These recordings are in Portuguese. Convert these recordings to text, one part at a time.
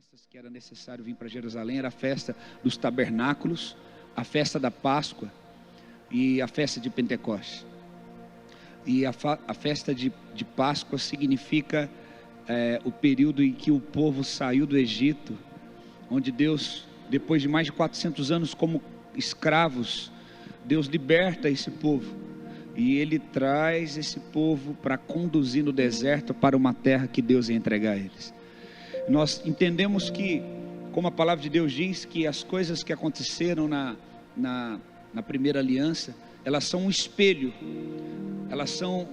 festas que era necessário vir para Jerusalém era a festa dos tabernáculos, a festa da Páscoa e a festa de Pentecostes. E a festa de Páscoa significa o período em que o povo saiu do Egito, onde Deus, depois de mais de 400 anos como escravos, Deus liberta esse povo. E Ele traz esse povo para conduzir no deserto para uma terra que Deus ia entregar a eles. Nós entendemos que, como a palavra de Deus diz, que as coisas que aconteceram na primeira aliança, elas são um espelho, elas são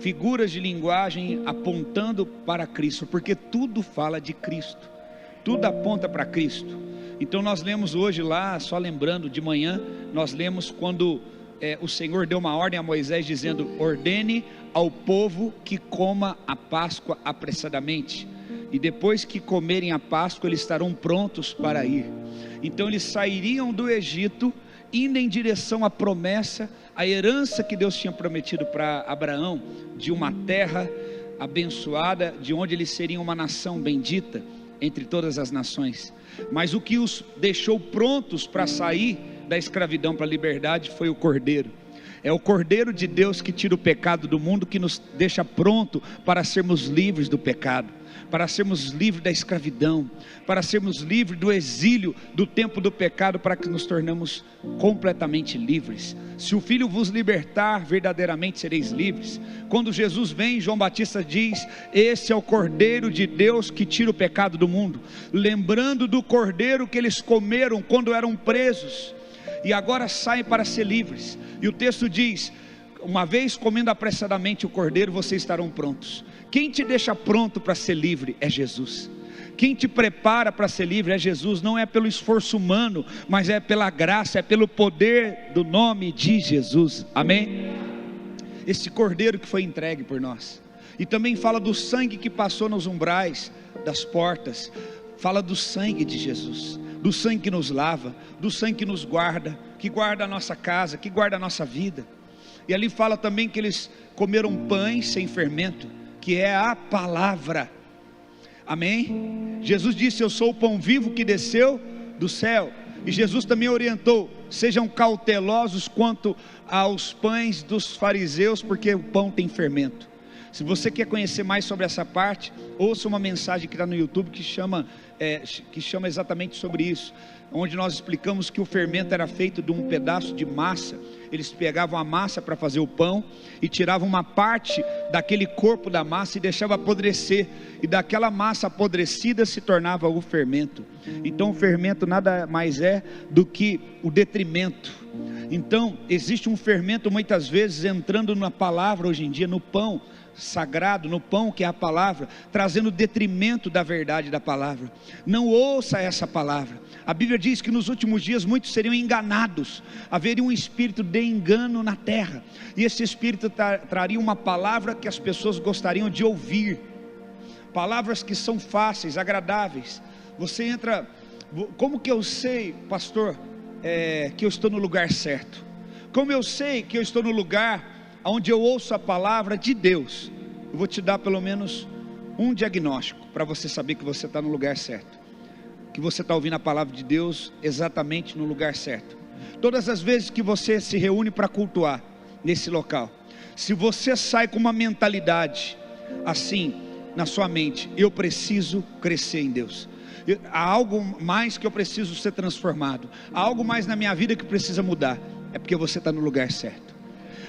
figuras de linguagem apontando para Cristo, porque tudo fala de Cristo, tudo aponta para Cristo. Então nós lemos hoje lá, só lembrando, de manhã, nós lemos quando o Senhor deu uma ordem a Moisés dizendo: ordene ao povo que coma a Páscoa apressadamente, e depois que comerem a Páscoa eles estarão prontos para ir. Então eles sairiam do Egito, indo em direção à promessa, a herança que Deus tinha prometido para Abraão, de uma terra abençoada, de onde eles seriam uma nação bendita entre todas as nações. Mas o que os deixou prontos para sair da escravidão para a liberdade foi o Cordeiro. É o Cordeiro de Deus que tira o pecado do mundo, que nos deixa pronto para sermos livres do pecado, para sermos livres da escravidão, para sermos livres do exílio, do tempo do pecado, para que nos tornamos completamente livres. Se o Filho vos libertar, verdadeiramente sereis livres. Quando Jesus vem, João Batista diz: esse é o Cordeiro de Deus que tira o pecado do mundo, lembrando do Cordeiro que eles comeram quando eram presos, e agora saem para ser livres. E o texto diz: uma vez comendo apressadamente o Cordeiro, vocês estarão prontos. Quem te deixa pronto para ser livre é Jesus. Quem te prepara para ser livre é Jesus. Não é pelo esforço humano, mas é pela graça, é pelo poder do nome de Jesus. Amém? Esse Cordeiro que foi entregue por nós. E também fala do sangue que passou nos umbrais das portas. Fala do sangue de Jesus, do sangue que nos lava, do sangue que nos guarda, que guarda a nossa casa, que guarda a nossa vida. E ali fala também que eles comeram pães sem fermento, que é a palavra. Amém? Jesus disse: eu sou o pão vivo que desceu do céu. E Jesus também orientou: sejam cautelosos quanto aos pães dos fariseus, porque o pão tem fermento. Se você quer conhecer mais sobre essa parte, ouça uma mensagem que está no YouTube que chama exatamente sobre isso, onde nós explicamos que o fermento era feito de um pedaço de massa. Eles pegavam a massa para fazer o pão e tiravam uma parte daquele corpo da massa e deixavam apodrecer, e daquela massa apodrecida se tornava o fermento. Então o fermento nada mais é do que o detrimento. Então existe um fermento muitas vezes entrando na palavra hoje em dia, no pão sagrado, no pão que é a palavra, trazendo detrimento da verdade da palavra. Não ouça essa palavra. A Bíblia diz que nos últimos dias muitos seriam enganados, haveria um espírito de engano na terra, e esse espírito traria uma palavra que as pessoas gostariam de ouvir, palavras que são fáceis, agradáveis. Você entra: como que eu sei, pastor, que eu estou no lugar certo? Como eu sei que eu estou no lugar onde eu ouço a palavra de Deus? Eu vou te dar pelo menos um diagnóstico para você saber que você está no lugar certo, que você está ouvindo a palavra de Deus exatamente no lugar certo. Todas as vezes que você se reúne para cultuar nesse local, se você sai com uma mentalidade assim na sua mente: eu preciso crescer em Deus, há algo mais que eu preciso ser transformado, há algo mais na minha vida que precisa mudar, é porque você está no lugar certo.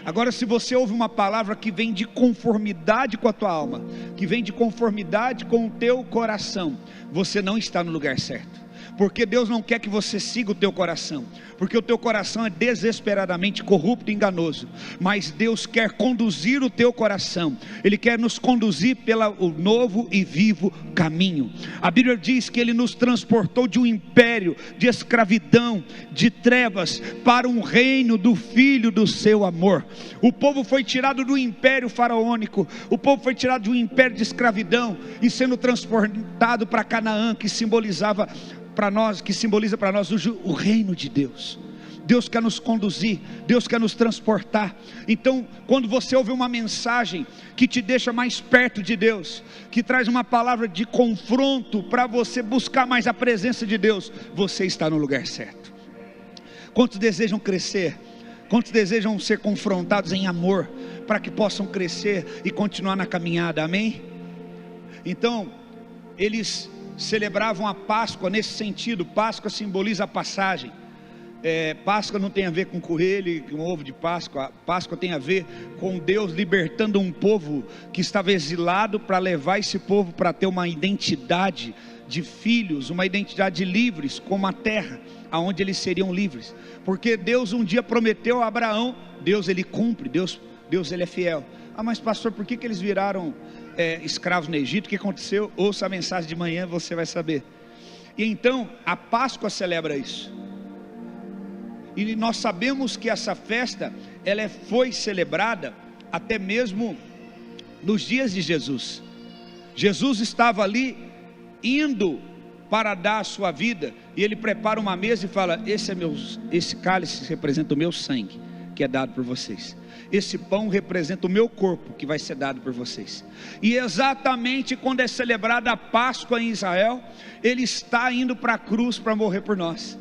Agora, se você ouve uma palavra que vem de conformidade com a tua alma, que vem de conformidade com o teu coração, você não está no lugar certo. Porque Deus não quer que você siga o teu coração, porque o teu coração é desesperadamente corrupto e enganoso. Mas Deus quer conduzir o teu coração, Ele quer nos conduzir pelo novo e vivo caminho. A Bíblia diz que Ele nos transportou de um império de escravidão, de trevas, para um reino do Filho do seu amor. O povo foi tirado do império faraônico, o povo foi tirado de um império de escravidão e sendo transportado para Canaã, que simboliza para nós o reino de Deus. Deus quer nos conduzir, Deus quer nos transportar. Então, quando você ouve uma mensagem que te deixa mais perto de Deus, que traz uma palavra de confronto para você buscar mais a presença de Deus, você está no lugar certo. Quantos desejam crescer? Quantos desejam ser confrontados em amor, para que possam crescer e continuar na caminhada, amém? Então, eles celebravam a Páscoa nesse sentido. Páscoa simboliza a passagem. Páscoa não tem a ver com coelho e com ovo de Páscoa. Páscoa tem a ver com Deus libertando um povo que estava exilado, para levar esse povo para ter uma identidade de filhos, uma identidade de livres, como a terra, aonde eles seriam livres. Porque Deus um dia prometeu a Abraão, Deus ele cumpre, Deus ele é fiel. Mas pastor, por que eles viraram escravos no Egito? O que aconteceu? Ouça a mensagem de manhã, você vai saber. E então a Páscoa celebra isso. E nós sabemos que essa festa, ela foi celebrada até mesmo nos dias de Jesus. Jesus estava ali indo para dar a sua vida, e ele prepara uma mesa e fala: esse cálice representa o meu sangue, que é dado por vocês. Esse pão representa o meu corpo, que vai ser dado por vocês. E exatamente quando é celebrada a Páscoa em Israel, ele está indo para a cruz para morrer por nós.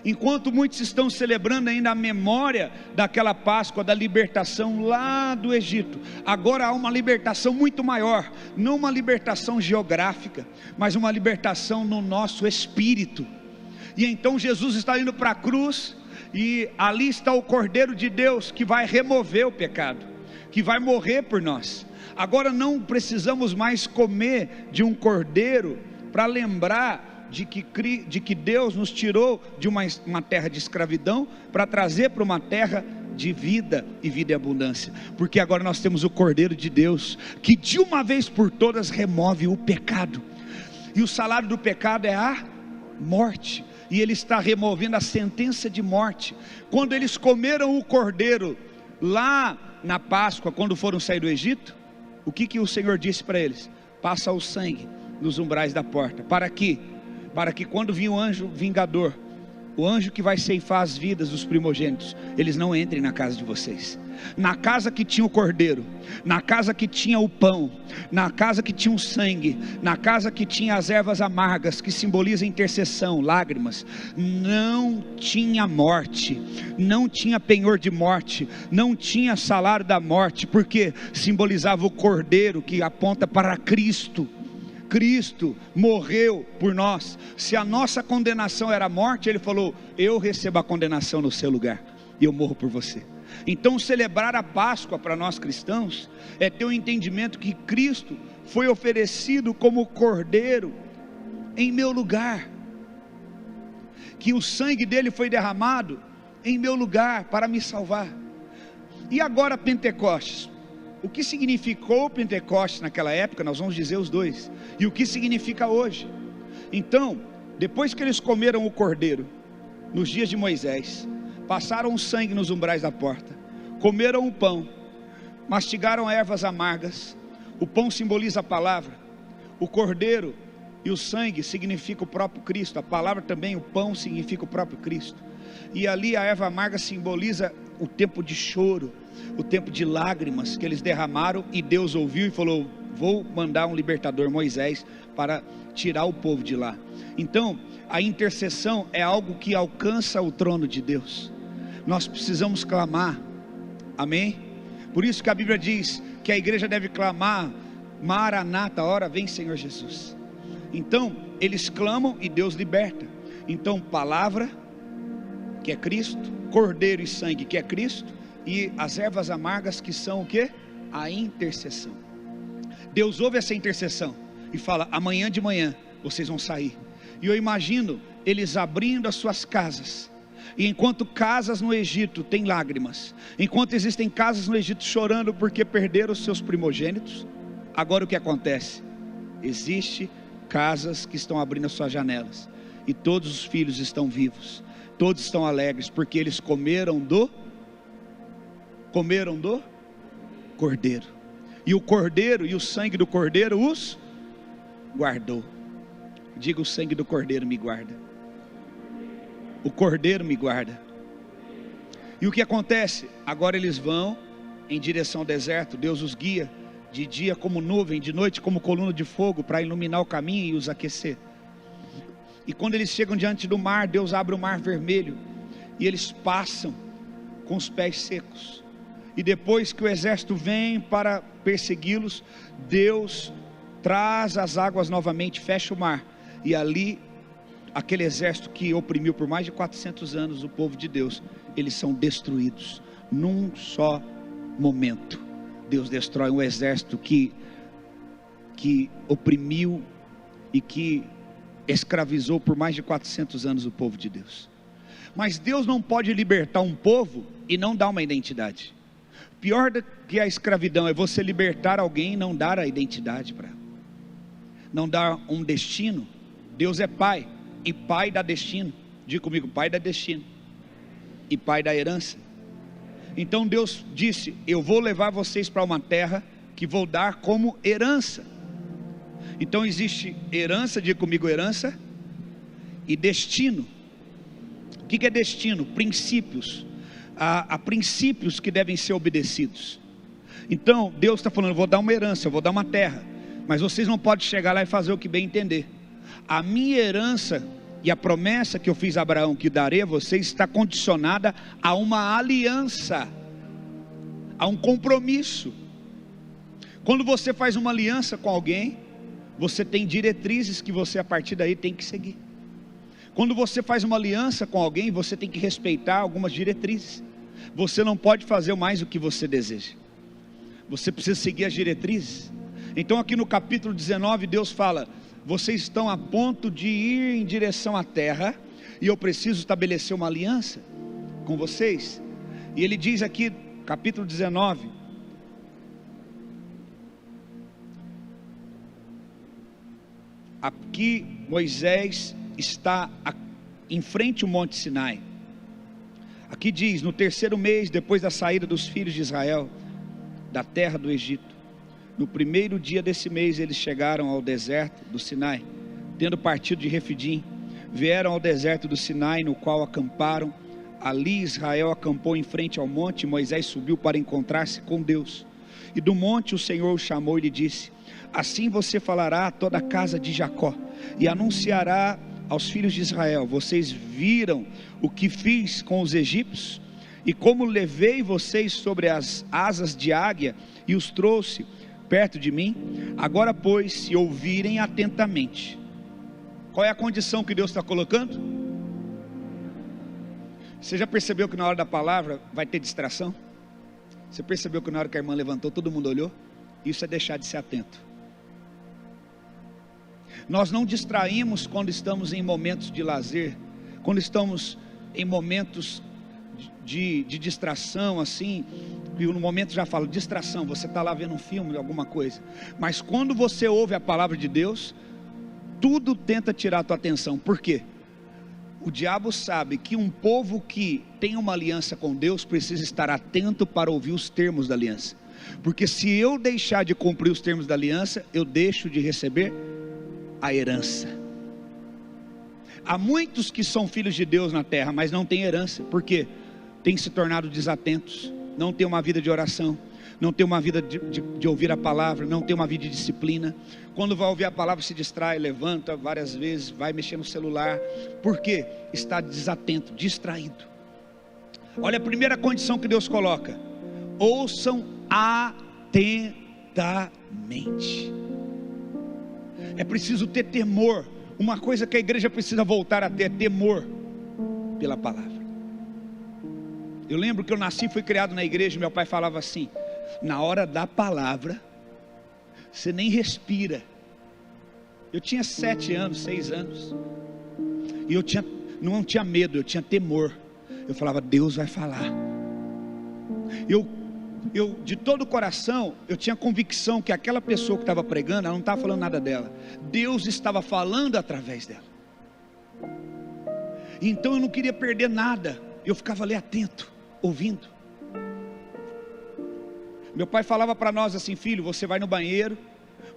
Enquanto muitos estão celebrando ainda a memória daquela Páscoa, da libertação lá do Egito, agora há uma libertação muito maior, não uma libertação geográfica, mas uma libertação no nosso espírito. E então Jesus está indo para a cruz, e ali está o Cordeiro de Deus, que vai remover o pecado, que vai morrer por nós. Agora não precisamos mais comer de um cordeiro para lembrar de que Deus nos tirou de uma terra de escravidão, para trazer para uma terra de vida e vida em abundância. Porque agora nós temos o Cordeiro de Deus, que de uma vez por todas remove o pecado. E o salário do pecado é a morte, e ele está removendo a sentença de morte. Quando eles comeram o cordeiro lá na Páscoa, quando foram sair do Egito, o que o Senhor disse para eles? Passa o sangue nos umbrais da porta. Para que quando vir o anjo vingador, o anjo que vai ceifar as vidas dos primogênitos, eles não entrem na casa de vocês. Na casa que tinha o cordeiro, na casa que tinha o pão, na casa que tinha o sangue, na casa que tinha as ervas amargas, que simbolizam intercessão, lágrimas, não tinha morte, não tinha penhor de morte, não tinha salário da morte, porque simbolizava o cordeiro, que aponta para Cristo. Cristo morreu por nós. Se a nossa condenação era a morte, ele falou: eu recebo a condenação no seu lugar, e eu morro por você. Então celebrar a Páscoa para nós cristãos é ter o entendimento que Cristo foi oferecido como cordeiro em meu lugar, que o sangue dele foi derramado em meu lugar para me salvar. E agora Pentecostes, o que significou Pentecostes naquela época? Nós vamos dizer os dois, e o que significa hoje. Então, depois que eles comeram o cordeiro nos dias de Moisés, passaram o sangue nos umbrais da porta, comeram o pão, mastigaram ervas amargas. O pão simboliza a palavra, o cordeiro e o sangue significa o próprio Cristo. A palavra também, o pão, significa o próprio Cristo. E ali a erva amarga simboliza o tempo de choro, o tempo de lágrimas que eles derramaram, e Deus ouviu e falou: vou mandar um libertador, Moisés, para tirar o povo de lá. Então a intercessão é algo que alcança o trono de Deus. Nós precisamos clamar, amém? Por isso que a Bíblia diz que a igreja deve clamar: Maranata, ora vem Senhor Jesus. Então eles clamam e Deus liberta. Então palavra, que é Cristo, cordeiro e sangue, que é Cristo, e as ervas amargas, que são o que? A intercessão. Deus ouve essa intercessão e fala: amanhã de manhã vocês vão sair. E eu imagino eles abrindo as suas casas, e enquanto casas no Egito têm lágrimas, enquanto existem casas no Egito chorando porque perderam os seus primogênitos, agora o que acontece? Existe casas que estão abrindo as suas janelas, e todos os filhos estão vivos, todos estão alegres, porque eles comeram do cordeiro, e o cordeiro e o sangue do cordeiro os guardou. Diga: o sangue do cordeiro me guarda, o cordeiro me guarda. E o que acontece? Agora eles vão em direção ao deserto, Deus os guia, de dia como nuvem, de noite como coluna de fogo, para iluminar o caminho e os aquecer. E quando eles chegam diante do mar, Deus abre o mar vermelho, e eles passam com os pés secos. E depois que o exército vem para persegui-los, Deus traz as águas novamente, fecha o mar, e ali, aquele exército que oprimiu por mais de 400 anos o povo de Deus, eles são destruídos, num só momento. Deus destrói um exército que oprimiu e que escravizou por mais de 400 anos o povo de Deus. Mas Deus não pode libertar um povo e não dar uma identidade. Pior do que a escravidão é você libertar alguém e não dar a identidade para ela, não dar um destino. Deus é pai, e pai dá destino. Diga comigo, pai dá destino e pai da herança. Então Deus disse: eu vou levar vocês para uma terra que vou dar como herança. Então existe herança, diga comigo, herança e destino. O que é destino? Princípios. Há princípios que devem ser obedecidos. Então Deus está falando: eu vou dar uma herança, eu vou dar uma terra, mas vocês não podem chegar lá e fazer o que bem entender. A minha herança e a promessa que eu fiz a Abraão, que darei a vocês, está condicionada a uma aliança, a um compromisso. Quando você faz uma aliança com alguém, você tem diretrizes que você a partir daí tem que seguir. Quando você faz uma aliança com alguém, você tem que respeitar algumas diretrizes. Você não pode fazer mais o que você deseja, você precisa seguir as diretrizes. Então aqui no capítulo 19 Deus fala: vocês estão a ponto de ir em direção à terra, e eu preciso estabelecer uma aliança com vocês. E ele diz aqui, capítulo 19, aqui Moisés está em frente ao Monte Sinai. Aqui diz: no terceiro mês, depois da saída dos filhos de Israel da terra do Egito, no primeiro dia desse mês, eles chegaram ao deserto do Sinai. Tendo partido de Refidim, vieram ao deserto do Sinai, no qual acamparam. Ali Israel acampou em frente ao monte, e Moisés subiu para encontrar-se com Deus. E do monte o Senhor o chamou e lhe disse: assim você falará a toda a casa de Jacó, e anunciará aos filhos de Israel: vocês viram o que fiz com os egípcios, e como levei vocês sobre as asas de águia e os trouxe perto de mim? Agora pois, se ouvirem atentamente. Qual é a condição que Deus está colocando? Você já percebeu que na hora da palavra vai ter distração? Você percebeu que na hora que a irmã levantou, todo mundo olhou? Isso é deixar de ser atento. Nós não distraímos quando estamos em momentos de lazer, quando estamos em momentos de distração, assim, e no momento já falo distração, você está lá vendo um filme, alguma coisa, mas quando você ouve a palavra de Deus, tudo tenta tirar a tua atenção. Por quê? O diabo sabe que um povo que tem uma aliança com Deus precisa estar atento para ouvir os termos da aliança, porque se eu deixar de cumprir os termos da aliança, eu deixo de receber a herança. Há muitos que são filhos de Deus na terra, mas não têm herança. Por quê? Têm se tornado desatentos, não têm uma vida de oração, não tem uma vida de ouvir a palavra, não tem uma vida de disciplina. Quando vai ouvir a palavra se distrai, levanta várias vezes, vai mexer no celular. Por quê? Está desatento, distraído. Olha a primeira condição que Deus coloca: ouçam atentamente. É preciso ter temor. Uma coisa que a igreja precisa voltar a ter é temor pela palavra. Eu lembro que eu nasci e fui criado na igreja, meu pai falava assim: na hora da palavra, você nem respira. Eu tinha 7 anos, 6 anos, e não tinha medo, eu tinha temor. Eu falava: Deus vai falar. Eu de todo o coração, eu tinha convicção que aquela pessoa que estava pregando, ela não estava falando nada dela, Deus estava falando através dela. Então eu não queria perder nada, eu ficava ali atento, ouvindo. Meu pai falava para nós assim: filho, você vai no banheiro,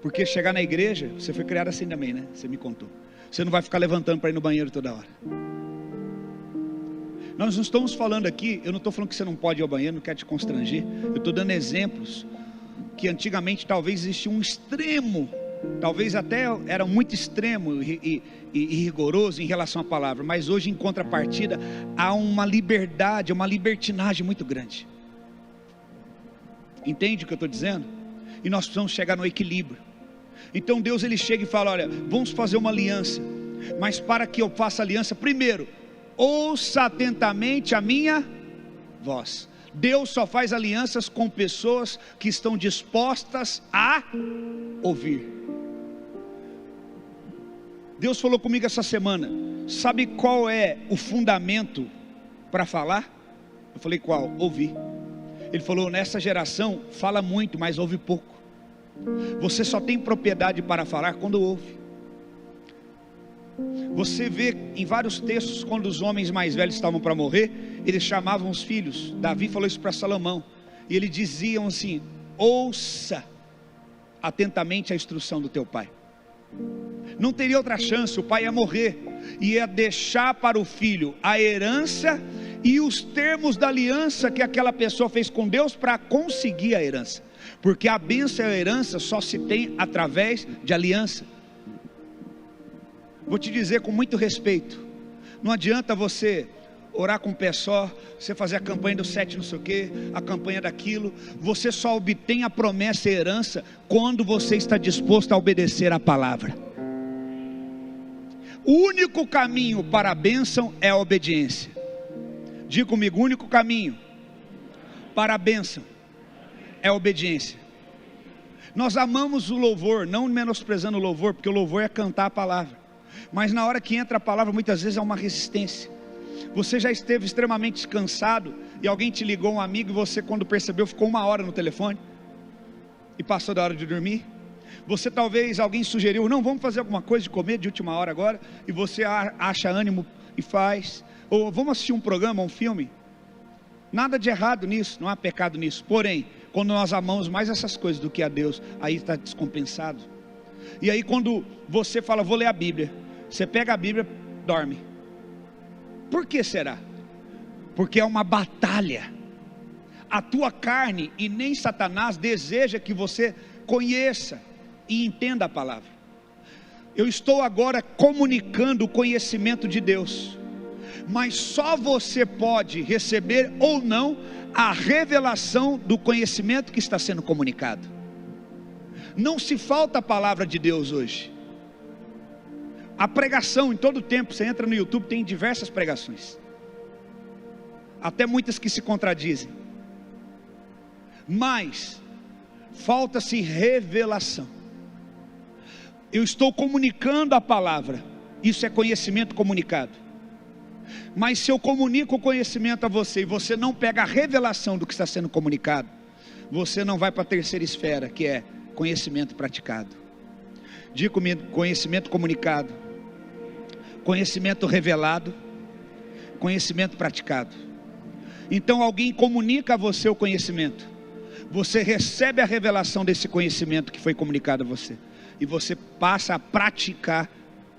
porque chegar na igreja, você foi criado assim também, né? Você me contou. Você não vai ficar levantando para ir no banheiro toda hora. Nós não estamos falando aqui, eu não estou falando que você não pode ir ao banheiro, não quero te constranger. Eu estou dando exemplos que antigamente talvez existia um extremo, talvez até era muito extremo e rigoroso em relação à palavra, mas hoje em contrapartida há uma liberdade, uma libertinagem muito grande. Entende o que eu estou dizendo? E nós precisamos chegar no equilíbrio. Então Deus ele chega e fala: olha, vamos fazer uma aliança, mas para que eu faça aliança, primeiro, ouça atentamente a minha voz. Deus só faz alianças com pessoas que estão dispostas a ouvir. Deus falou comigo essa semana: sabe qual é o fundamento para falar? Eu falei: qual? Ouvir. Ele falou: nessa geração fala muito, mas ouve pouco. Você só tem propriedade para falar quando ouve. Você vê em vários textos, quando os homens mais velhos estavam para morrer, eles chamavam os filhos. Davi falou isso para Salomão, e eles diziam assim: ouça atentamente a instrução do teu pai. Não teria outra chance, o pai ia morrer, ia deixar para o filho a herança e os termos da aliança que aquela pessoa fez com Deus para conseguir a herança, porque a bênção e a herança só se tem através de aliança. Vou te dizer com muito respeito, não adianta você orar com um pé só, você fazer a campanha do 7 não sei o que, a campanha daquilo. Você só obtém a promessa e a herança quando você está disposto a obedecer a palavra. O único caminho para a bênção é a obediência. Diga comigo: o único caminho para a bênção é a obediência. Nós amamos o louvor, não menosprezando o louvor, porque o louvor é cantar a palavra, mas na hora que entra a palavra, muitas vezes há uma resistência. Você já esteve extremamente cansado e alguém te ligou, um amigo, e você, quando percebeu, ficou 1 hora no telefone e passou da hora de dormir. Você talvez, alguém sugeriu: não, vamos fazer alguma coisa de comer de última hora agora, e você acha ânimo e faz. Ou vamos assistir um programa, um filme. Nada de errado nisso, não há pecado nisso. Porém, quando nós amamos mais essas coisas do que a Deus, aí está descompensado. E aí quando você fala: vou ler a Bíblia, você pega a Bíblia, dorme. Por que será? Porque é uma batalha. A tua carne e nem Satanás deseja que você conheça e entenda a palavra. Eu estou agora comunicando o conhecimento de Deus, mas só você pode receber ou não a revelação do conhecimento que está sendo comunicado. Não se falta a palavra de Deus hoje. A pregação em todo tempo, você entra no YouTube, tem diversas pregações, até muitas que se contradizem, mas falta-se revelação. Eu estou comunicando a palavra, isso é conhecimento comunicado. Mas se eu comunico o conhecimento a você e você não pega a revelação do que está sendo comunicado, você não vai para a terceira esfera, que é conhecimento praticado. Diga comigo: conhecimento comunicado, conhecimento revelado, conhecimento praticado. Então alguém comunica a você o conhecimento, você recebe a revelação desse conhecimento que foi comunicado a você, e você passa a praticar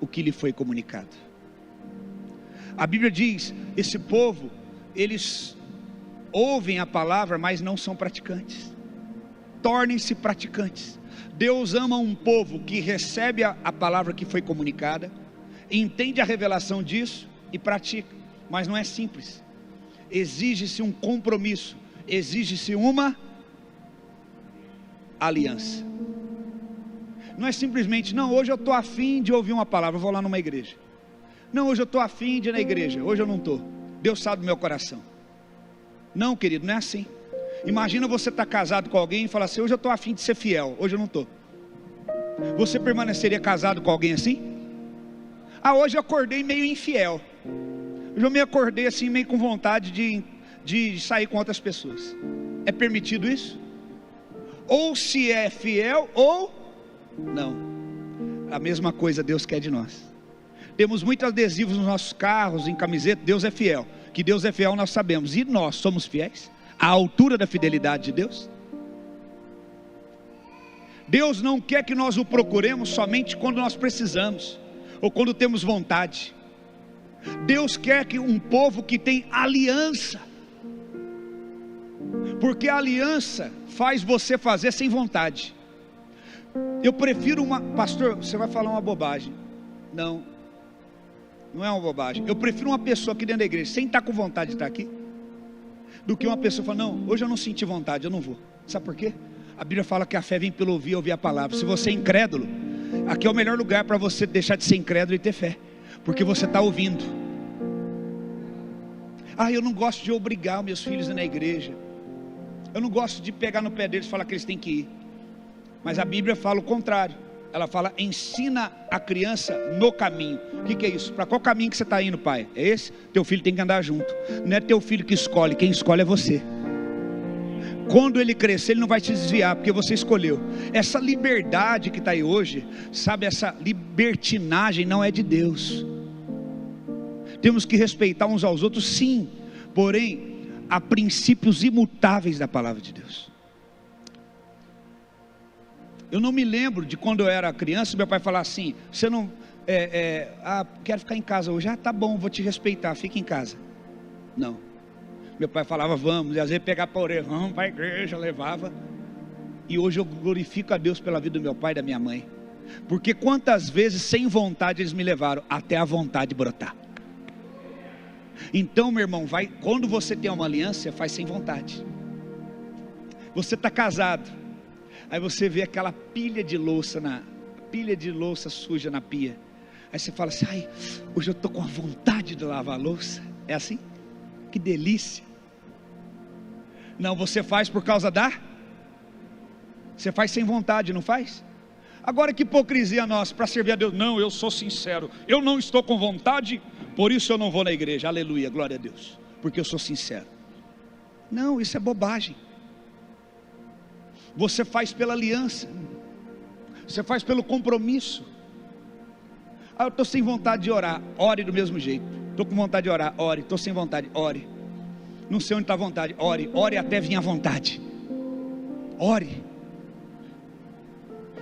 o que lhe foi comunicado. A Bíblia diz: esse povo, eles ouvem a palavra, mas não são praticantes. Tornem-se praticantes. Deus ama um povo que recebe a palavra que foi comunicada, entende a revelação disso e pratica. Mas não é simples. Exige-se um compromisso, exige-se uma aliança. Não é simplesmente: não, hoje eu estou afim de ouvir uma palavra, vou lá numa igreja. Não, hoje eu estou afim de ir na igreja, hoje eu não estou, Deus sabe do meu coração. Não, querido, não é assim. Imagina você estar casado com alguém e falar assim: hoje eu estou afim de ser fiel, hoje eu não estou. Você permaneceria casado com alguém assim? Ah, hoje eu acordei meio infiel, hoje eu me acordei assim meio com vontade de sair com outras pessoas. É permitido isso? Ou se é fiel ou não. A mesma coisa Deus quer de nós. Temos muitos adesivos nos nossos carros, em camiseta: Deus é fiel. Que Deus é fiel nós sabemos. E nós somos fiéis? À altura da fidelidade de Deus? Deus não quer que nós o procuremos somente quando nós precisamos, ou quando temos vontade. Deus quer que um povo que tem aliança, porque a aliança faz você fazer sem vontade. Eu prefiro pastor, você vai falar uma bobagem. Não é uma bobagem. Eu prefiro uma pessoa aqui dentro da igreja, sem estar com vontade de estar aqui, do que uma pessoa falar, não, hoje eu não senti vontade, eu não vou. Sabe por quê? A Bíblia fala que a fé vem pelo ouvir a palavra. Se você é incrédulo, aqui é o melhor lugar para você deixar de ser incrédulo e ter fé, porque você está ouvindo. Eu não gosto de obrigar meus filhos a ir na igreja, eu não gosto de pegar no pé deles e falar que eles têm que ir. Mas a Bíblia fala o contrário. Ela fala, ensina a criança no caminho. O que é isso? Para qual caminho que você está indo, pai? É esse? Teu filho tem que andar junto. Não é teu filho que escolhe, quem escolhe é você. Quando ele crescer, ele não vai te desviar, porque você escolheu. Essa liberdade que está aí hoje, sabe, essa libertinagem não é de Deus. Temos que respeitar uns aos outros, sim, porém, há princípios imutáveis da palavra de Deus. Eu não me lembro de quando eu era criança, meu pai falava assim, você não, quero ficar em casa hoje, tá bom, vou te respeitar, fica em casa. Não, meu pai falava vamos, e às vezes pegava para a orelha, vamos para a igreja, levava. E hoje eu glorifico a Deus pela vida do meu pai e da minha mãe, porque quantas vezes sem vontade eles me levaram, até a vontade brotar. Então meu irmão, quando você tem uma aliança, faz sem vontade. Você está casado, aí você vê aquela pilha de louça suja na pia, aí você fala assim, hoje eu estou com a vontade de lavar a louça. É assim? Que delícia. Não, você faz por causa você faz sem vontade, não faz? Agora que hipocrisia nossa, para servir a Deus, não, eu sou sincero, eu não estou com vontade, por isso eu não vou na igreja, aleluia, glória a Deus, porque eu sou sincero. Não, isso é bobagem. Você faz pela aliança, você faz pelo compromisso. Eu estou sem vontade de orar, ore do mesmo jeito. Estou com vontade de orar, ore. Estou sem vontade, ore. Não sei onde está a vontade, ore até vir a vontade. Ore,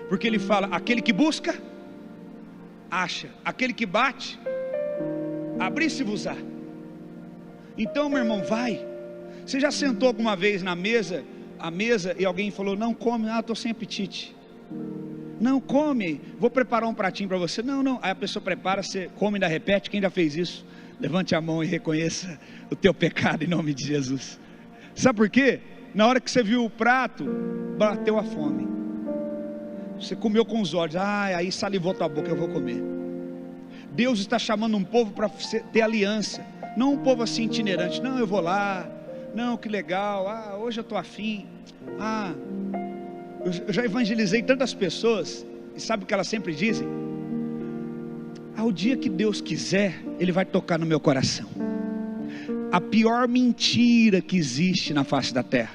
porque ele fala, aquele que busca, acha, aquele que bate, abrir-se-vos-á. Então meu irmão, vai. Você já sentou alguma vez na mesa, e alguém falou, não come, estou sem apetite. Não, come, vou preparar um pratinho para você. Não, aí a pessoa prepara, você come e ainda repete. Quem já fez isso? Levante a mão e reconheça o teu pecado em nome de Jesus. Sabe por quê? Na hora que você viu o prato, bateu a fome. Você comeu com os olhos, aí salivou tua boca, eu vou comer. Deus está chamando um povo para ter aliança, não um povo assim itinerante. Não, eu vou lá, não, que legal, hoje eu estou afim. Eu já evangelizei tantas pessoas, e sabe o que elas sempre dizem? O dia que Deus quiser, Ele vai tocar no meu coração. A pior mentira que existe na face da terra,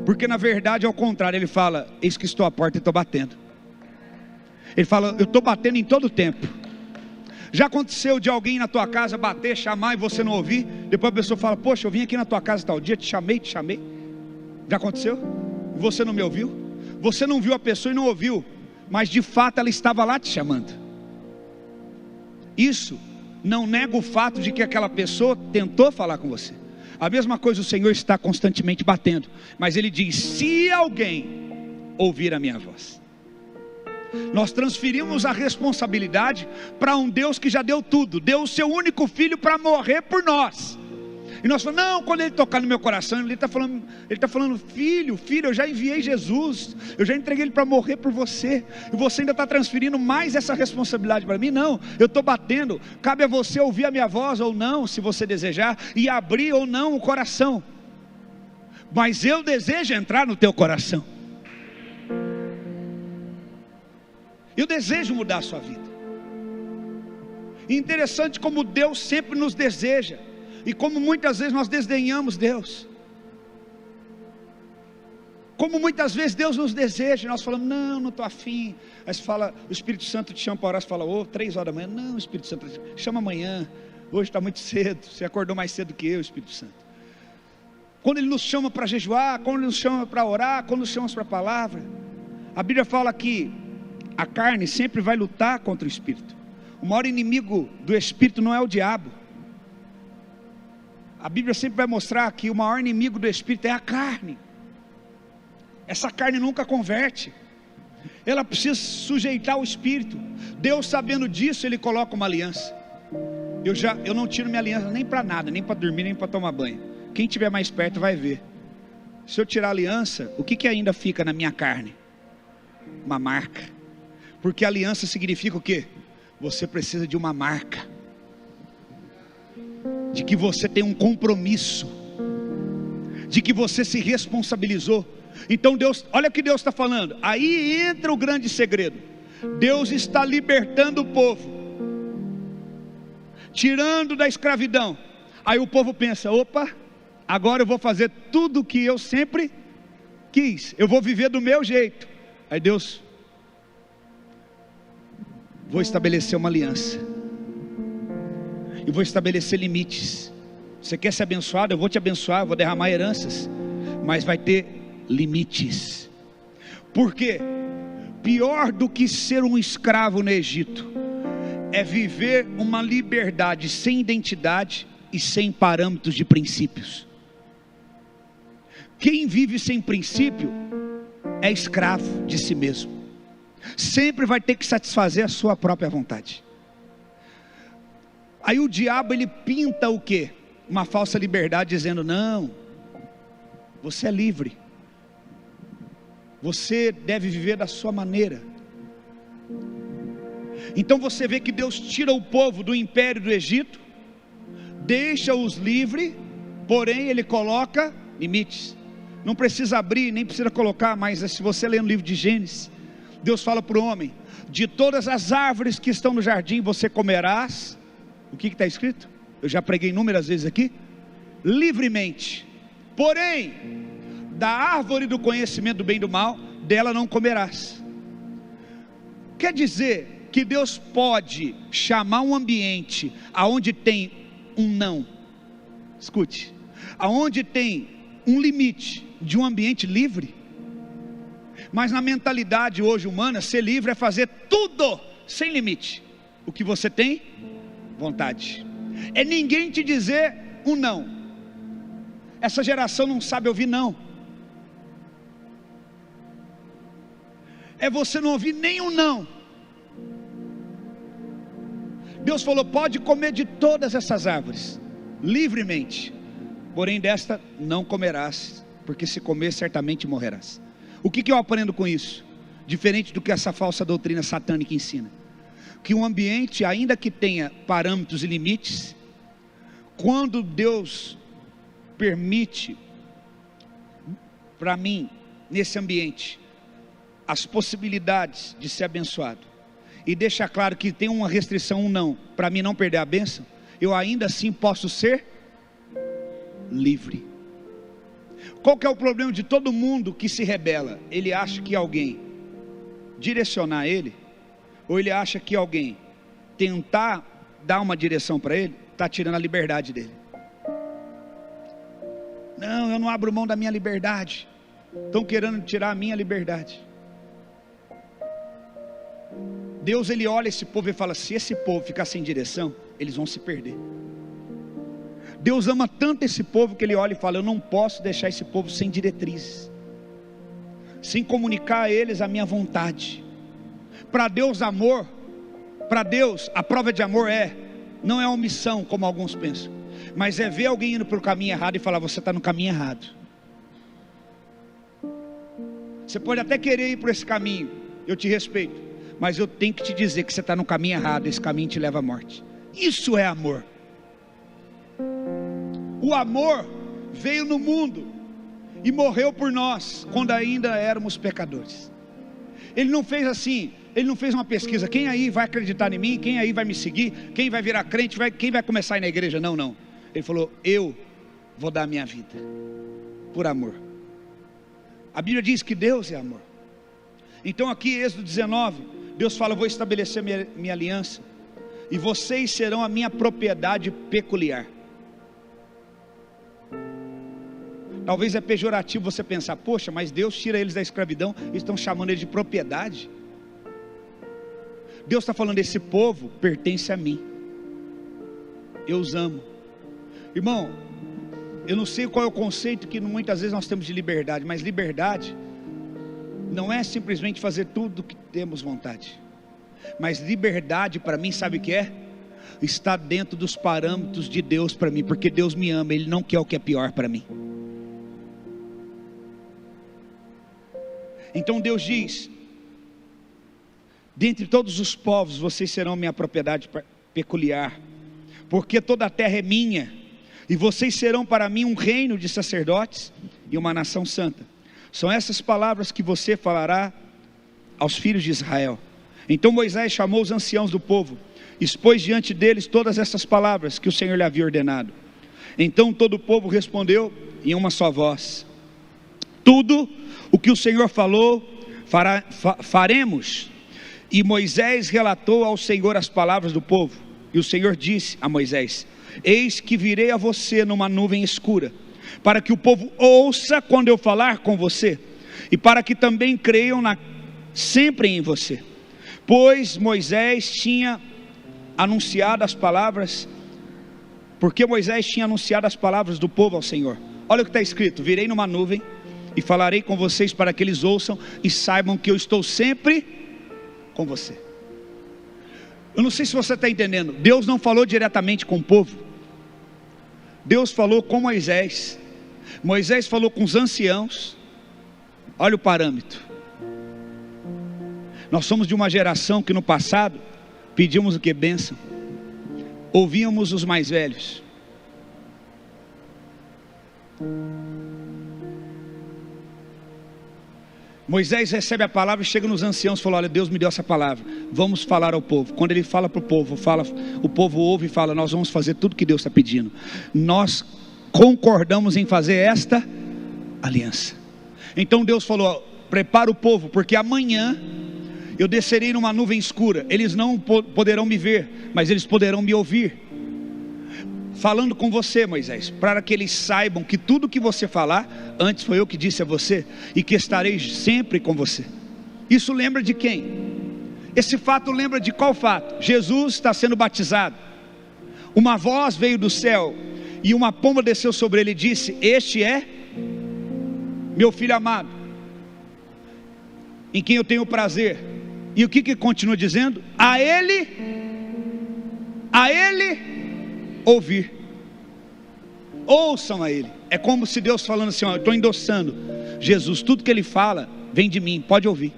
porque na verdade é o contrário. Ele fala, eis que estou à porta e estou batendo. Ele fala, eu estou batendo em todo tempo. Já aconteceu de alguém na tua casa bater, chamar e você não ouvir? Depois a pessoa fala, poxa, eu vim aqui na tua casa tal dia, te chamei. Já aconteceu? Você não me ouviu? Você não viu a pessoa e não ouviu, mas de fato ela estava lá te chamando. Isso não nega o fato de que aquela pessoa tentou falar com você. A mesma coisa o Senhor está constantemente batendo, mas Ele diz, se alguém ouvir a minha voz. Nós transferimos a responsabilidade para um Deus que já deu tudo, deu o seu único filho para morrer por nós. E nós falamos, não, quando Ele tocar no meu coração, Ele está falando, filho, eu já enviei Jesus, eu já entreguei Ele para morrer por você, e você ainda está transferindo mais essa responsabilidade para mim? Não, eu estou batendo, cabe a você ouvir a minha voz ou não, se você desejar, e abrir ou não o coração, mas eu desejo entrar no teu coração, eu desejo mudar a sua vida. E interessante como Deus sempre nos deseja, e como muitas vezes nós desdenhamos Deus, como muitas vezes Deus nos deseja, e nós falamos, não estou afim. Aí você fala, o Espírito Santo te chama para orar, você fala, 3 horas da manhã, não, o Espírito Santo, chama amanhã, hoje está muito cedo, você acordou mais cedo que eu, Espírito Santo. Quando Ele nos chama para jejuar, quando Ele nos chama para orar, quando nos chama para a palavra, a Bíblia fala que a carne sempre vai lutar contra o Espírito. O maior inimigo do Espírito não é o diabo, A Bíblia sempre vai mostrar que o maior inimigo do Espírito é a carne. Essa carne nunca converte. Ela precisa sujeitar o Espírito. Deus, sabendo disso, Ele coloca uma aliança. Eu não tiro minha aliança nem para nada, nem para dormir, nem para tomar banho. Quem estiver mais perto vai ver. Se eu tirar a aliança, o que ainda fica na minha carne? Uma marca. Porque aliança significa o quê? Você precisa de uma marca, de que você tem um compromisso, de que você se responsabilizou. Então Deus, olha o que Deus está falando. Aí entra o grande segredo. Deus está libertando o povo, tirando da escravidão. Aí o povo pensa: opa, agora eu vou fazer tudo o que eu sempre quis, eu vou viver do meu jeito. Aí Deus: vou estabelecer uma aliança, e vou estabelecer limites. Você quer ser abençoado? Eu vou te abençoar, eu vou derramar heranças, mas vai ter limites. Por quê? Pior do que ser um escravo no Egito é viver uma liberdade sem identidade e sem parâmetros de princípios. Quem vive sem princípio é escravo de si mesmo. Sempre vai ter que satisfazer a sua própria vontade. Aí o diabo, ele pinta o quê? Uma falsa liberdade, dizendo: não, você é livre, você deve viver da sua maneira. Então você vê que Deus tira o povo do império do Egito, deixa-os livres, porém Ele coloca limites. Não precisa abrir, nem precisa colocar, mas se você ler no livro de Gênesis, Deus fala para o homem: de todas as árvores que estão no jardim você comerás. O que está escrito? Eu já preguei inúmeras vezes aqui. Livremente. Porém, da árvore do conhecimento do bem e do mal, dela não comerás. Quer dizer que Deus pode chamar um ambiente aonde tem um não. Escute. Aonde tem um limite de um ambiente livre. Mas na mentalidade hoje humana, ser livre é fazer tudo sem limite. O que você tem? Vontade. É ninguém te dizer um não. Essa geração não sabe ouvir não. É você não ouvir nenhum não. Deus falou: pode comer de todas essas árvores, livremente, porém desta não comerás, porque se comer certamente morrerás. O que eu aprendo com isso? Diferente do que essa falsa doutrina satânica ensina, que um ambiente, ainda que tenha parâmetros e limites, quando Deus permite para mim, nesse ambiente, as possibilidades de ser abençoado, e deixa claro que tem uma restrição, um não, para mim não perder a bênção, eu ainda assim posso ser livre. Qual que é o problema de todo mundo que se rebela? Ele acha que alguém direcionar ele, ou ele acha que alguém tentar dar uma direção para ele, está tirando a liberdade dele. Não, eu não abro mão da minha liberdade. Estão querendo tirar a minha liberdade. Deus, Ele olha esse povo e fala: se esse povo ficar sem direção, eles vão se perder. Deus ama tanto esse povo que Ele olha e fala: eu não posso deixar esse povo sem diretrizes, sem comunicar a eles a minha vontade. Para Deus, amor, para Deus, a prova de amor não é omissão, como alguns pensam, mas é ver alguém indo para o caminho errado e falar: você está no caminho errado. Você pode até querer ir por esse caminho, eu te respeito, mas eu tenho que te dizer que você está no caminho errado, esse caminho te leva à morte. Isso é amor. O amor veio no mundo e morreu por nós, quando ainda éramos pecadores. Ele não fez assim, Ele não fez uma pesquisa: quem aí vai acreditar em mim, quem aí vai me seguir, quem vai virar crente, quem vai começar a ir na igreja. Não, Ele falou: eu vou dar a minha vida, por amor. A Bíblia diz que Deus é amor. Então aqui Êxodo 19, Deus fala: eu vou estabelecer minha aliança, e vocês serão a minha propriedade peculiar. Talvez é pejorativo você pensar: poxa, mas Deus tira eles da escravidão, eles estão chamando eles de propriedade. Deus está falando: esse povo pertence a mim, eu os amo. Irmão, Eu não sei qual é o conceito que muitas vezes nós temos de liberdade, mas liberdade não é simplesmente fazer tudo o que temos vontade. Mas liberdade para mim, sabe o que é? Está dentro dos parâmetros de Deus para mim, porque Deus me ama, Ele não quer o que é pior para mim. Então Deus diz: dentre todos os povos vocês serão minha propriedade peculiar, porque toda a terra é minha, e vocês serão para mim um reino de sacerdotes e uma nação santa. São essas palavras que você falará aos filhos de Israel. Então Moisés chamou os anciãos do povo, expôs diante deles todas essas palavras que o Senhor lhe havia ordenado. Então todo o povo respondeu em uma só voz: tudo o que o Senhor falou, faremos. E Moisés relatou ao Senhor as palavras do povo. E o Senhor disse a Moisés: eis que virei a você numa nuvem escura, para que o povo ouça quando eu falar com você, e para que também creiam sempre em você. Pois Moisés tinha anunciado as palavras, porque Moisés tinha anunciado as palavras do povo ao Senhor. Olha o que está escrito: virei numa nuvem e falarei com vocês, para que eles ouçam e saibam que eu estou sempre com você. Eu não sei se você está entendendo. Deus não falou diretamente com o povo, Deus falou com Moisés. Moisés falou com os anciãos. Olha o parâmetro. Nós somos de uma geração que no passado pedíamos o que? Bênção. Ouvíamos os mais velhos. Moisés recebe a palavra e chega nos anciãos e fala: olha, Deus me deu essa palavra, vamos falar ao povo. Quando ele fala para o povo, o povo ouve e fala: nós vamos fazer tudo que Deus está pedindo. Nós concordamos em fazer esta aliança. Então Deus falou: prepara o povo, porque amanhã eu descerei numa nuvem escura. Eles não poderão me ver, mas eles poderão me ouvir, falando com você, Moisés, para que eles saibam que tudo que você falar, antes foi eu que disse a você, e que estarei sempre com você. Isso lembra de quem? Esse fato lembra de qual fato? Jesus está sendo batizado. Uma voz veio do céu, e uma pomba desceu sobre ele e disse: este é meu filho amado, em quem eu tenho prazer. E o que continua dizendo? A ele ouvir. Ouçam a ele. É como se Deus falando assim: ó, eu estou endossando Jesus, tudo que ele fala vem de mim, pode ouvir.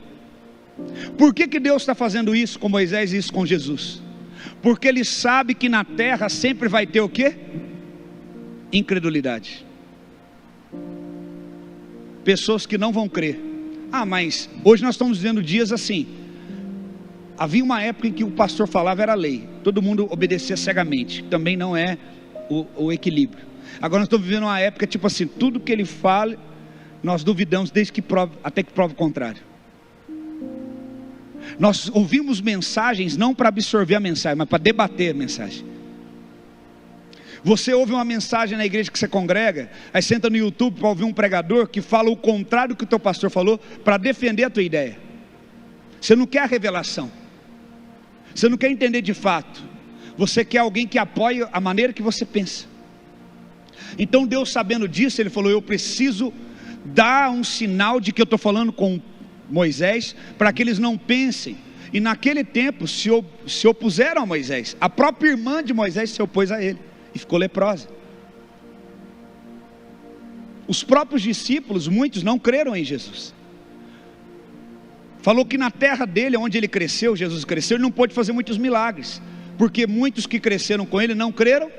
Por que Deus está fazendo isso com Moisés e isso com Jesus? Porque ele sabe que na terra sempre vai ter o quê? Incredulidade. Pessoas que não vão crer. Ah, mas hoje nós estamos vivendo dias assim. Havia uma época em que o pastor falava era lei, todo mundo obedecia cegamente. Também não é o equilíbrio. Agora nós estamos vivendo uma época tipo assim: tudo que ele fala nós duvidamos, desde que prove, até que prove o contrário. Nós ouvimos mensagens não para absorver a mensagem, mas para debater a mensagem. Você ouve uma mensagem na igreja que você congrega, aí senta no YouTube para ouvir um pregador que fala o contrário do que o teu pastor falou, para defender a tua ideia. Você não quer a revelação, você não quer entender de fato, você quer alguém que apoie a maneira que você pensa. Então Deus, sabendo disso, ele falou: eu preciso dar um sinal de que eu estou falando com Moisés, para que eles não pensem. E naquele tempo se opuseram a Moisés. A própria irmã de Moisés se opôs a ele e ficou leprosa. Os próprios discípulos, muitos não creram em Jesus. Falou que na terra dele, onde ele cresceu, Jesus cresceu, ele não pôde fazer muitos milagres, porque muitos que cresceram com ele não creram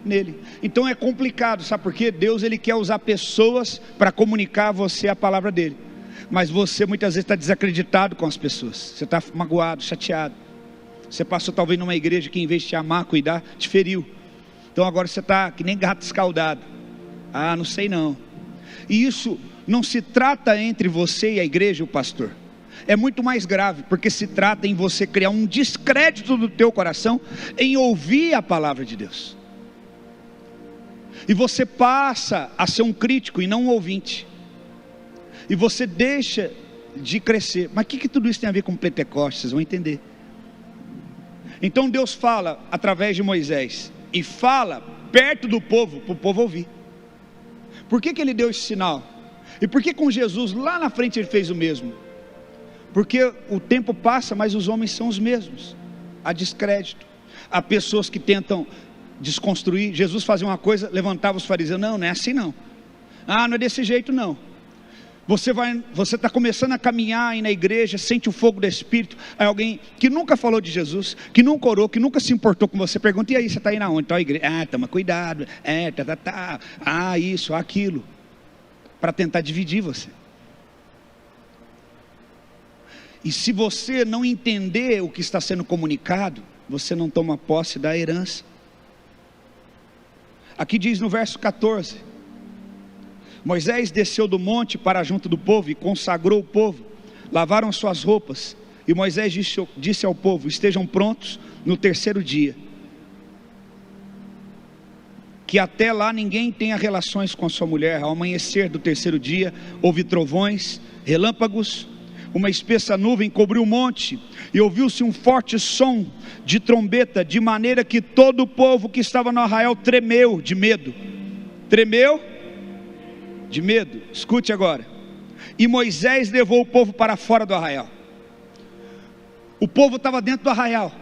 nele. Então é complicado, sabe por quê? Deus, ele quer usar pessoas para comunicar a você a palavra dele, mas você muitas vezes está desacreditado com as pessoas. Você está magoado, chateado. Você passou talvez numa igreja que, em vez de te amar, cuidar, te feriu. Então agora você está que nem gato escaldado. Ah, não sei não. E isso não se trata entre você e a igreja e o pastor. É muito mais grave, porque se trata em você criar um descrédito do teu coração em ouvir a palavra de Deus. E você passa a ser um crítico e não um ouvinte. E você deixa de crescer. Mas o que tudo isso tem a ver com Pentecostes? Vocês vão entender. Então Deus fala através de Moisés, e fala perto do povo, para o povo ouvir. Por que ele deu esse sinal? E por que com Jesus lá na frente ele fez o mesmo? Porque o tempo passa, mas os homens são os mesmos. Há descrédito, há pessoas que tentam desconstruir. Jesus fazia uma coisa, levantava os fariseus: não é assim não. Não é desse jeito não. Você está começando a caminhar aí na igreja, sente o fogo do Espírito. Aí alguém que nunca falou de Jesus, que nunca orou, que nunca se importou com você, pergunta: e aí, você está indo aonde? Está a igreja? Toma cuidado, isso, aquilo, para tentar dividir você. E se você não entender o que está sendo comunicado, você não toma posse da herança. Aqui diz no verso 14: Moisés desceu do monte para junto do povo e consagrou o povo. Lavaram suas roupas. E Moisés disse ao povo: estejam prontos no terceiro dia, que até lá ninguém tenha relações com a sua mulher. Ao amanhecer do terceiro dia, houve trovões, relâmpagos, uma espessa nuvem cobriu o monte, e ouviu-se um forte som de trombeta, de maneira que todo o povo que estava no arraial tremeu de medo. Tremeu de medo. Escute agora. E Moisés levou o povo para fora do arraial. O povo estava dentro do arraial.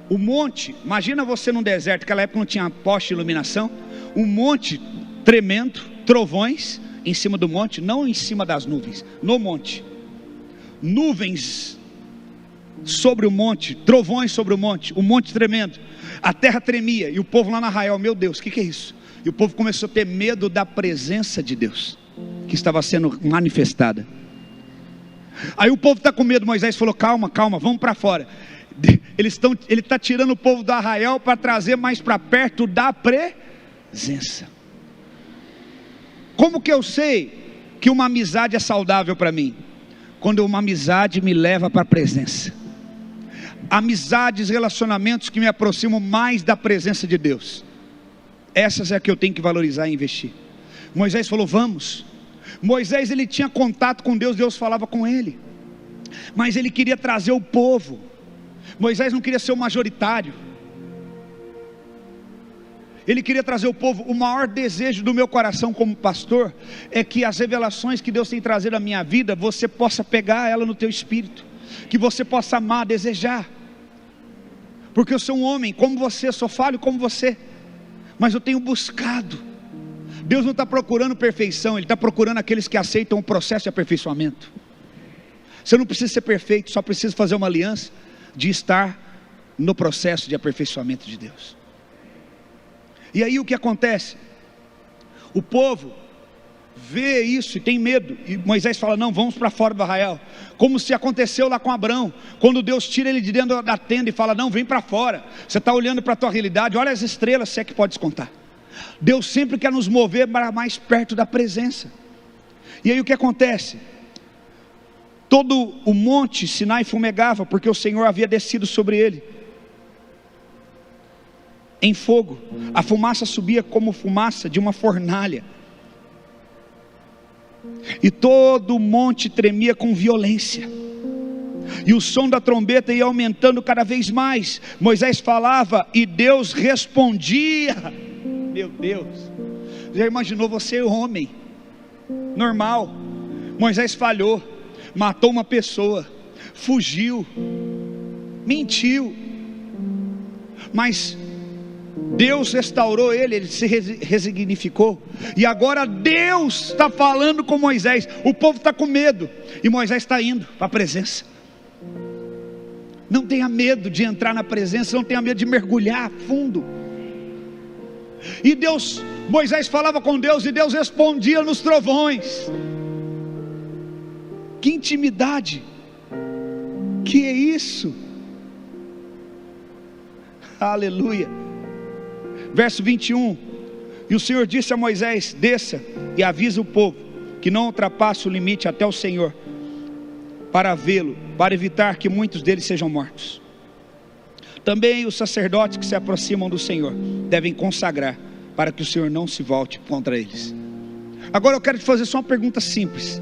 O monte, imagina você num deserto, naquela época não tinha poste de iluminação, um monte tremendo, trovões em cima do monte, não em cima das nuvens, no monte. Nuvens sobre o monte, trovões sobre o monte tremendo, a terra tremia, e o povo lá no arraial: meu Deus, o que é isso? E o povo começou a ter medo da presença de Deus, que estava sendo manifestada. Aí o povo está com medo. Moisés falou: calma, vamos para fora. Ele está tirando o povo do arraial para trazer mais para perto da presença. Como que eu sei que uma amizade é saudável para mim? Quando uma amizade me leva para a presença. Amizades, relacionamentos que me aproximam mais da presença de Deus, essas é a que eu tenho que valorizar e investir. Moisés falou: vamos. Moisés, ele tinha contato com Deus, Deus falava com ele, mas ele queria trazer o povo. Moisés não queria ser o majoritário, ele queria trazer o povo. O maior desejo do meu coração como pastor é que as revelações que Deus tem trazido à minha vida, você possa pegar ela no teu espírito, que você possa amar, desejar. Porque eu sou um homem como você, sou falho como você, mas eu tenho buscado. Deus não está procurando perfeição, Ele está procurando aqueles que aceitam o processo de aperfeiçoamento. Você não precisa ser perfeito, só precisa fazer uma aliança de estar no processo de aperfeiçoamento de Deus. E aí o que acontece? O povo vê isso e tem medo, e Moisés fala: não, vamos para fora do arraial. Como se aconteceu lá com Abraão, quando Deus tira ele de dentro da tenda e fala: não, vem para fora. Você está olhando para a tua realidade, olha as estrelas, se é que pode descontar. Deus sempre quer nos mover para mais perto da presença. E aí o que acontece? Todo o monte Sinai fumegava, porque o Senhor havia descido sobre ele em fogo. A fumaça subia como fumaça de uma fornalha, e todo o monte tremia com violência, e o som da trombeta ia aumentando cada vez mais. Moisés falava e Deus respondia. Meu Deus, já imaginou você, homem normal? Moisés falhou, matou uma pessoa, fugiu, mentiu, mas Deus restaurou ele se resignificou, e agora Deus está falando com Moisés. O povo está com medo, e Moisés está indo para a presença. Não tenha medo de entrar na presença, não tenha medo de mergulhar fundo. E Moisés falava com Deus, e Deus respondia nos trovões. Que intimidade, que é isso? Aleluia. Verso 21, e o Senhor disse a Moisés: desça e avisa o povo que não ultrapasse o limite até o Senhor, para vê-lo, para evitar que muitos deles sejam mortos. Também os sacerdotes que se aproximam do Senhor devem consagrar, para que o Senhor não se volte contra eles. Agora eu quero te fazer só uma pergunta simples.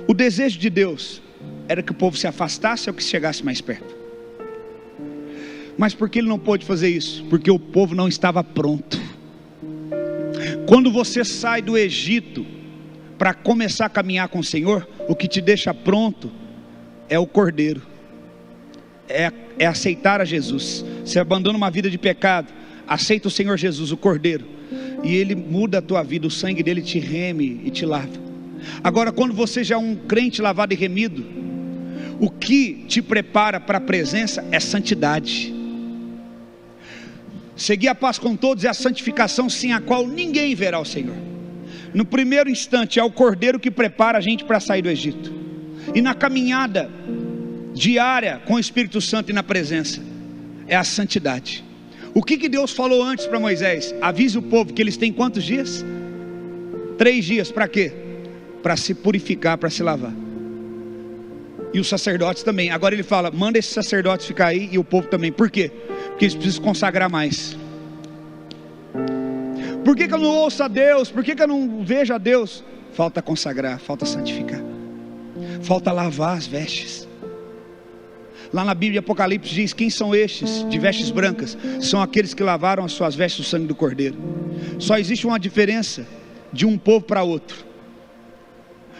O desejo de Deus era que o povo se afastasse ou que chegasse mais perto? Mas por que Ele não pôde fazer isso? Porque o povo não estava pronto. Quando você sai do Egito para começar a caminhar com o Senhor, o que te deixa pronto é o Cordeiro, é aceitar a Jesus. Você abandona uma vida de pecado, aceita o Senhor Jesus, o Cordeiro, e Ele muda a tua vida, o sangue dele te reme e te lava. Agora, quando você já é um crente lavado e remido, o que te prepara para a presença é santidade. Seguir a paz com todos é a santificação, sem a qual ninguém verá o Senhor. No primeiro instante é o Cordeiro que prepara a gente para sair do Egito, e na caminhada diária com o Espírito Santo e na presença é a santidade. O que Deus falou antes para Moisés? Avise o povo que eles têm quantos dias? 3 dias, para quê? Para se purificar, para se lavar. E os sacerdotes também. Agora ele fala, manda esses sacerdotes ficar aí, e o povo também. Por quê? Porque eles precisam consagrar mais. Por que eu não ouço a Deus? Por que eu não vejo a Deus? Falta consagrar, falta santificar, falta lavar as vestes. Lá na Bíblia, Apocalipse diz, quem são estes de vestes brancas? São aqueles que lavaram as suas vestes no sangue do Cordeiro. Só existe uma diferença de um povo para outro.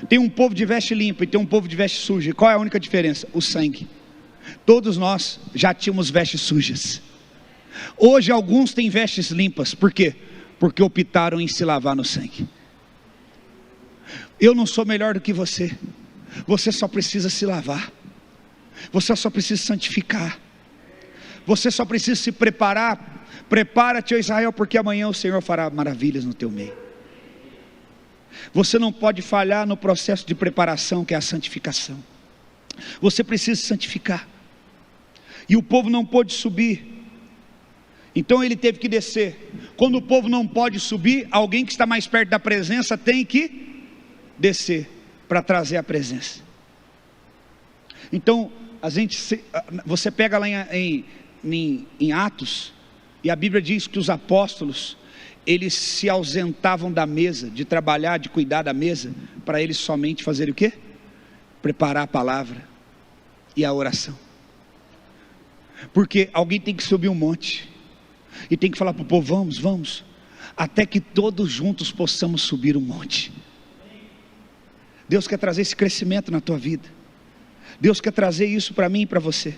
Tem um povo de veste limpa e tem um povo de veste suja. E qual é a única diferença? O sangue. Todos nós já tínhamos vestes sujas. Hoje alguns têm vestes limpas. Por quê? Porque optaram em se lavar no sangue. Eu não sou melhor do que você. Você só precisa se lavar. Você só precisa santificar. Você só precisa se preparar. Prepara-te, ó Israel, porque amanhã o Senhor fará maravilhas no teu meio. Você não pode falhar no processo de preparação, que é a santificação. Você precisa se santificar. E o povo não pôde subir, então ele teve que descer. Quando o povo não pode subir, alguém que está mais perto da presença tem que descer para trazer a presença. Então você pega lá em Atos, e a Bíblia diz que os apóstolos, eles se ausentavam da mesa, de trabalhar, de cuidar da mesa, para eles somente fazer o quê? Preparar a palavra e a oração. Porque alguém tem que subir um monte, e tem que falar para o povo, vamos, até que todos juntos possamos subir um monte. Deus quer trazer esse crescimento na tua vida. Deus quer trazer isso para mim e para você.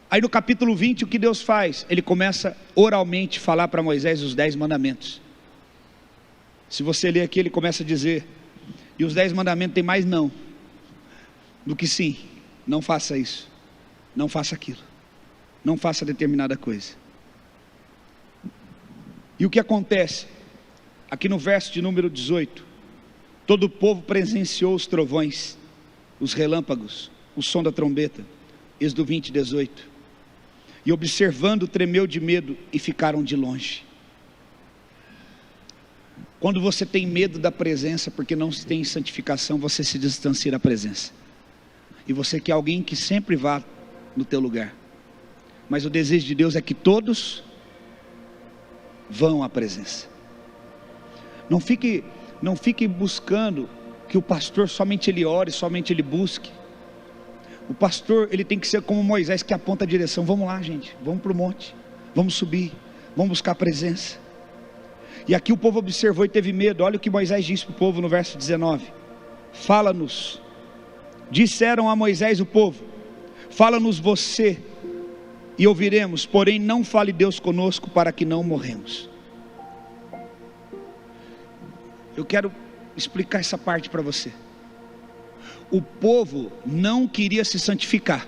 Aí no capítulo 20, o que Deus faz? Ele começa oralmente a falar para Moisés os 10 mandamentos. Se você ler aqui, ele começa a dizer, e os 10 mandamentos tem mais não do que sim. Não faça isso, não faça aquilo, não faça determinada coisa. E o que acontece? Aqui no verso de número 18, todo o povo presenciou os trovões, os relâmpagos, o som da trombeta. Êxodo 20, 18. E observando, tremeu de medo e ficaram de longe. Quando você tem medo da presença, porque não tem santificação, você se distancia da presença. E você quer alguém que sempre vá no teu lugar. Mas o desejo de Deus é que todos vão à presença. Não fique buscando que o pastor somente ele ore, somente ele busque. O pastor, ele tem que ser como Moisés, que aponta a direção. Vamos lá, gente, vamos para o monte, vamos subir, vamos buscar a presença. E aqui o povo observou e teve medo. Olha o que Moisés disse para o povo no verso 19. Fala-nos, disseram a Moisés o povo, fala-nos você, e ouviremos, porém não fale Deus conosco, para que não morremos. Eu quero explicar essa parte para você. O povo não queria se santificar,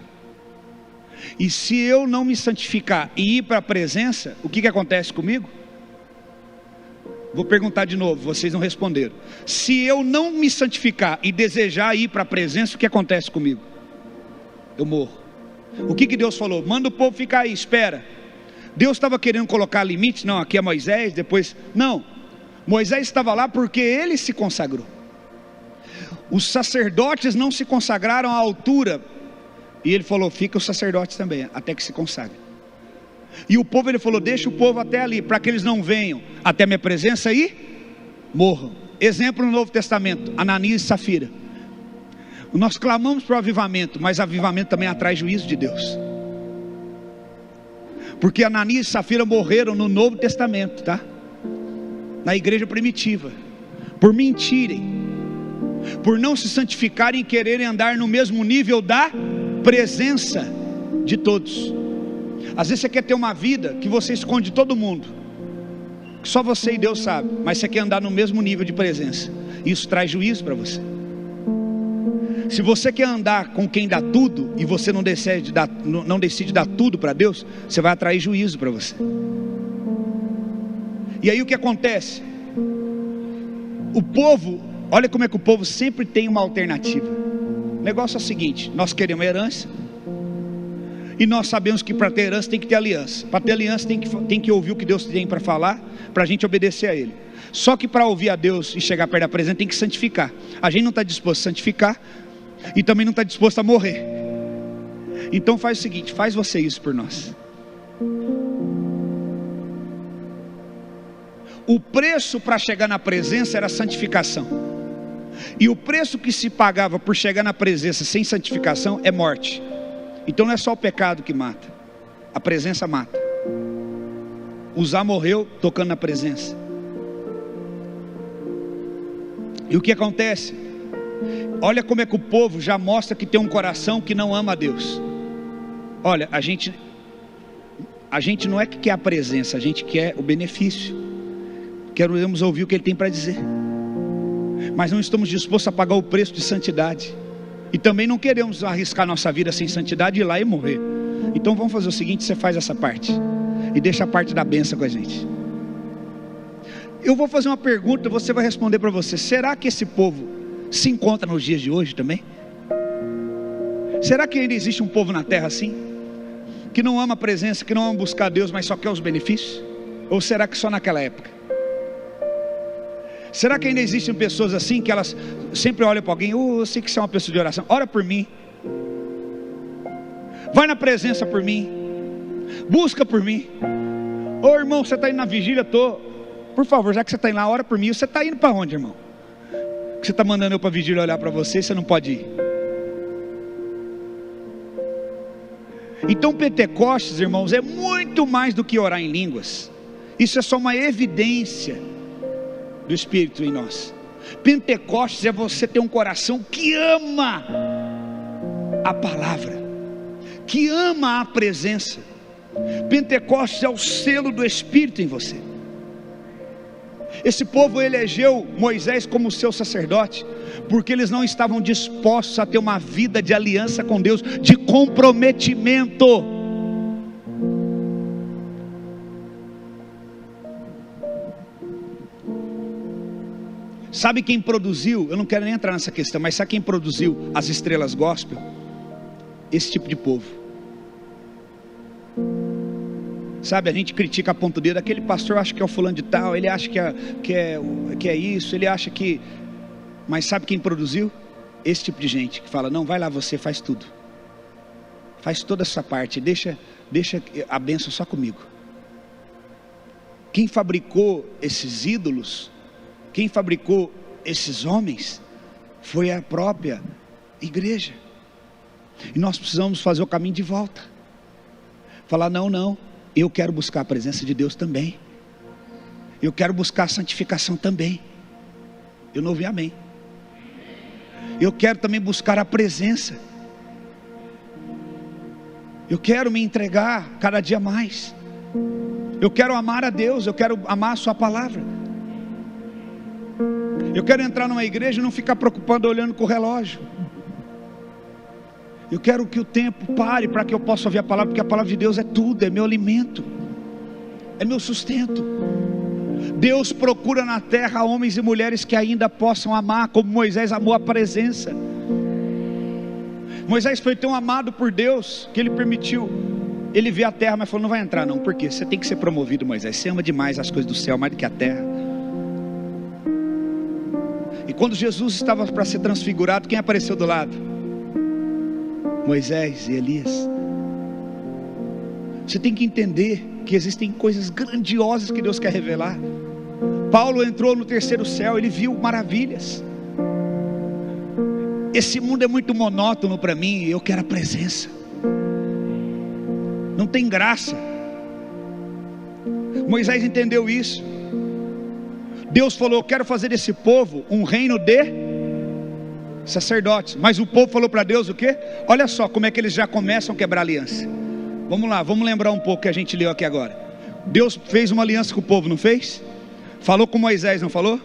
e se eu não me santificar e ir para a presença, o que acontece comigo? Vou perguntar de novo, vocês não responderam. Se eu não me santificar e desejar ir para a presença, o que acontece comigo? Eu morro. O que Deus falou? Manda o povo ficar aí, espera. Deus estava querendo colocar limites? Não, aqui é Moisés, depois... Não, Moisés estava lá porque ele se consagrou. Os sacerdotes não se consagraram à altura, e ele falou, fica os sacerdotes também, até que se consagrem. E o povo, ele falou, deixa o povo até ali, para que eles não venham até a minha presença e morram. Exemplo no Novo Testamento, Ananias e Safira. Nós clamamos para o avivamento, mas avivamento também atrai juízo de Deus. Porque Ananias e Safira morreram no Novo Testamento, tá? na igreja primitiva, por mentirem, por não se santificarem e quererem andar no mesmo nível da presença de todos. Às vezes você quer ter uma vida que você esconde de todo mundo, que só você e Deus sabe, mas você quer andar no mesmo nível de presença. Isso traz juízo para você. Se você quer andar com quem dá tudo e você não decide dar tudo para Deus, você vai atrair juízo para você. E aí o que acontece? O povo, olha como é que o povo sempre tem uma alternativa. O negócio é o seguinte: nós queremos herança, e nós sabemos que para ter herança tem que ter aliança. Para ter aliança tem que ouvir o que Deus tem para falar, para a gente obedecer a Ele. Só que para ouvir a Deus e chegar perto da presença tem que santificar. A gente não está disposto a santificar e também não está disposto a morrer. Então faz o seguinte: faz você isso por nós. O preço para chegar na presença era a santificação, e o preço que se pagava por chegar na presença sem santificação é morte. Então não é só o pecado que mata, a presença mata. Uzá morreu tocando na presença. E o que acontece? Olha como é que o povo já mostra que tem um coração que não ama a Deus. Olha, a gente não é que quer a presença, a gente quer o benefício. Queremos ouvir o que Ele tem para dizer, mas não estamos dispostos a pagar o preço de santidade. E também não queremos arriscar nossa vida sem santidade e ir lá e morrer. Então vamos fazer o seguinte: você faz essa parte e deixa a parte da bênção com a gente. Eu vou fazer uma pergunta, você vai responder para você: será que esse povo se encontra nos dias de hoje também? Será que ainda existe um povo na terra assim, que não ama a presença, que não ama buscar Deus, mas só quer os benefícios? Ou será que só naquela época? Será que ainda existem pessoas assim, que elas sempre olham para alguém: eu sei que você é uma pessoa de oração, ora por mim, vai na presença por mim, busca por mim. Ô irmão, você está indo na vigília? Por favor, já que você está indo lá, ora por mim. Você está indo para onde, irmão? Que você está mandando eu para a vigília olhar para você, você não pode ir. Então Pentecostes, irmãos, é muito mais do que orar em línguas. Isso é só uma evidência do Espírito em nós. Pentecostes é você ter um coração que ama a palavra, que ama a presença. Pentecostes é o selo do Espírito em você. Esse povo elegeu Moisés como seu sacerdote, porque eles não estavam dispostos a ter uma vida de aliança com Deus, de comprometimento. Sabe quem produziu? Eu não quero nem entrar nessa questão, mas sabe quem produziu as estrelas gospel? Esse tipo de povo. Sabe, a gente critica a ponto dedo: aquele pastor acha que é o fulano de tal, ele acha que é isso, ele acha que... Mas sabe quem produziu? Esse tipo de gente que fala: não, vai lá, você faz tudo, faz toda essa parte, deixa a bênção só comigo. Quem fabricou esses ídolos, quem fabricou esses homens, foi a própria igreja. E nós precisamos fazer o caminho de volta, falar: não, eu quero buscar a presença de Deus também, eu quero buscar a santificação também. Eu não ouvi amém. Eu quero também buscar a presença, eu quero me entregar cada dia mais, eu quero amar a Deus, eu quero amar a sua palavra. Eu quero entrar numa igreja e não ficar preocupado olhando com o relógio. Eu quero que o tempo pare para que eu possa ouvir a palavra, porque a palavra de Deus é tudo, é meu alimento, é meu sustento. Deus procura na terra homens e mulheres que ainda possam amar, como Moisés amou a presença. Moisés foi tão amado por Deus que ele permitiu ele ver a terra, mas falou: não vai entrar não, porque você tem que ser promovido, Moisés, você ama demais as coisas do céu, mais do que a terra. E quando Jesus estava para ser transfigurado, quem apareceu do lado? Moisés e Elias. Você tem que entender que existem coisas grandiosas que Deus quer revelar. Paulo entrou no terceiro céu, ele viu maravilhas. Esse mundo é muito monótono para mim, eu quero a presença. Não tem graça. Moisés entendeu isso. Deus falou: eu quero fazer desse povo um reino de sacerdotes. Mas o povo falou para Deus o quê? Olha só como é que eles já começam a quebrar a aliança. Vamos lá, vamos lembrar um pouco que a gente leu aqui agora. Deus fez uma aliança com o povo, não fez? Falou com Moisés, não falou?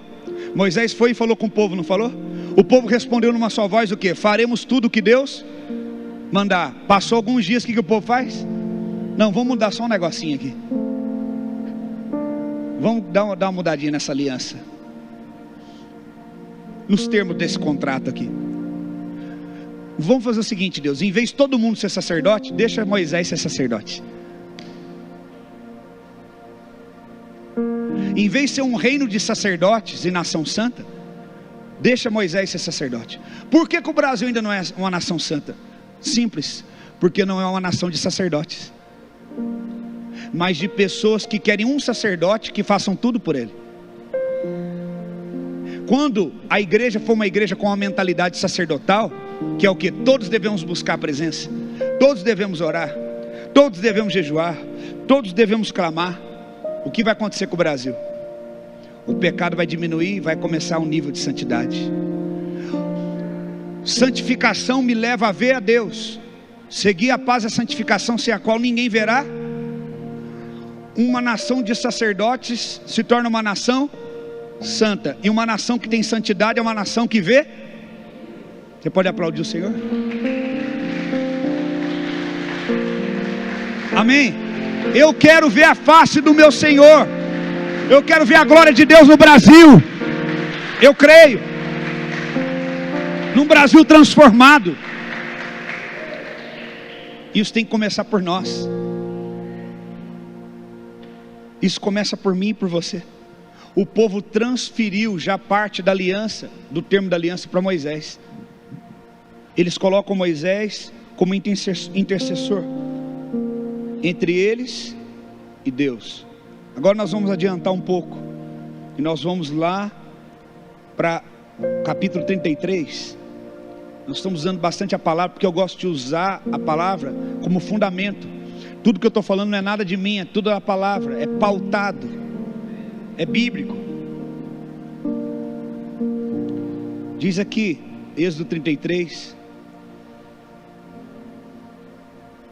Moisés foi e falou com o povo, não falou? O povo respondeu numa só voz o quê? Faremos tudo o que Deus mandar. Passou alguns dias, o que o povo faz? Não, vamos mudar só um negocinho aqui. Vamos dar uma mudadinha nessa aliança, nos termos desse contrato aqui. Vamos fazer o seguinte, Deus: em vez de todo mundo ser sacerdote, deixa Moisés ser sacerdote. Em vez de ser um reino de sacerdotes e nação santa, deixa Moisés ser sacerdote. Por que o Brasil ainda não é uma nação santa? Simples, porque não é uma nação de sacerdotes, mas de pessoas que querem um sacerdote que façam tudo por ele. Quando a igreja for uma igreja com uma mentalidade sacerdotal, que é o que? Todos devemos buscar a presença, todos devemos orar, todos devemos jejuar, todos devemos clamar. O que vai acontecer com o Brasil? O pecado vai diminuir e vai começar um nível de santidade. Santificação me leva a ver a Deus. Seguir a paz e a santificação, sem a qual ninguém verá. Uma nação de sacerdotes se torna uma nação santa. E uma nação que tem santidade é uma nação que vê. Você pode aplaudir o Senhor? Amém. Eu quero ver a face do meu Senhor. Eu quero ver a glória de Deus no Brasil. Eu creio num Brasil transformado. Isso tem que começar por nós. Isso começa por mim e por você. O povo transferiu já parte da aliança, do termo da aliança, para Moisés. Eles colocam Moisés como intercessor entre eles e Deus. Agora nós vamos adiantar um pouco e nós vamos lá para capítulo 33. Nós estamos usando bastante a palavra, porque eu gosto de usar a palavra como fundamento. Tudo que eu estou falando não é nada de mim, é tudo a palavra, é pautado, é bíblico. Diz aqui, Êxodo 33,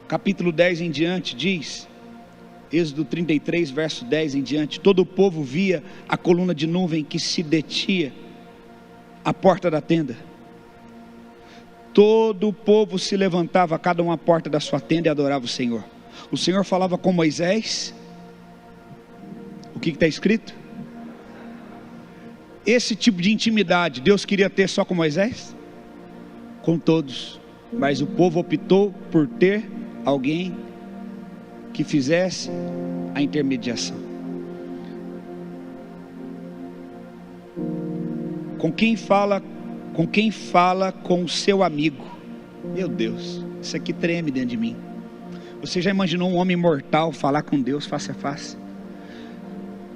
capítulo 10 em diante, diz, Êxodo 33, verso 10 em diante: todo o povo via a coluna de nuvem que se detinha à porta da tenda. Todo o povo se levantava, cada uma à porta da sua tenda, e adorava o Senhor. O Senhor falava com Moisés. O que está escrito? Esse tipo de intimidade Deus queria ter só com Moisés? Com todos. Mas o povo optou por ter alguém que fizesse a intermediação. Com quem fala com o seu amigo. Meu Deus, isso aqui treme dentro de mim. Você já imaginou um homem mortal falar com Deus face a face?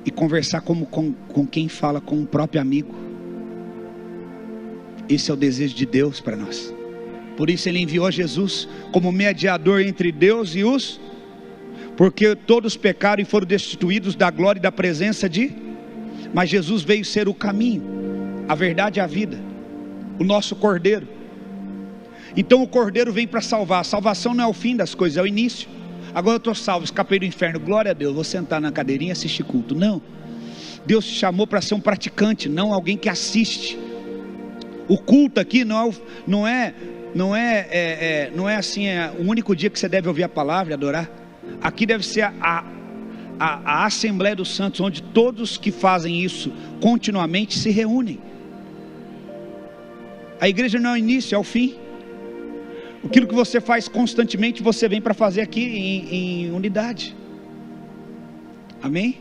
E conversar com quem fala com o próprio amigo? Esse é o desejo de Deus para nós. Por isso Ele enviou Jesus como mediador entre Deus e os... Porque todos pecaram e foram destituídos da glória e da presença de... Mas Jesus veio ser o caminho, a verdade e a vida, o nosso Cordeiro. Então o Cordeiro vem para salvar. A salvação não é o fim das coisas, é o início. Agora eu estou salvo, escapei do inferno, glória a Deus, vou sentar na cadeirinha e assistir culto. Não, Deus te chamou para ser um praticante, não alguém que assiste. O culto aqui não é assim, é o único dia que você deve ouvir a palavra e adorar. Aqui deve ser a Assembleia dos Santos, onde todos que fazem isso continuamente se reúnem. A igreja não é o início, é o fim. Aquilo que você faz constantemente, você vem para fazer aqui em unidade. Amém?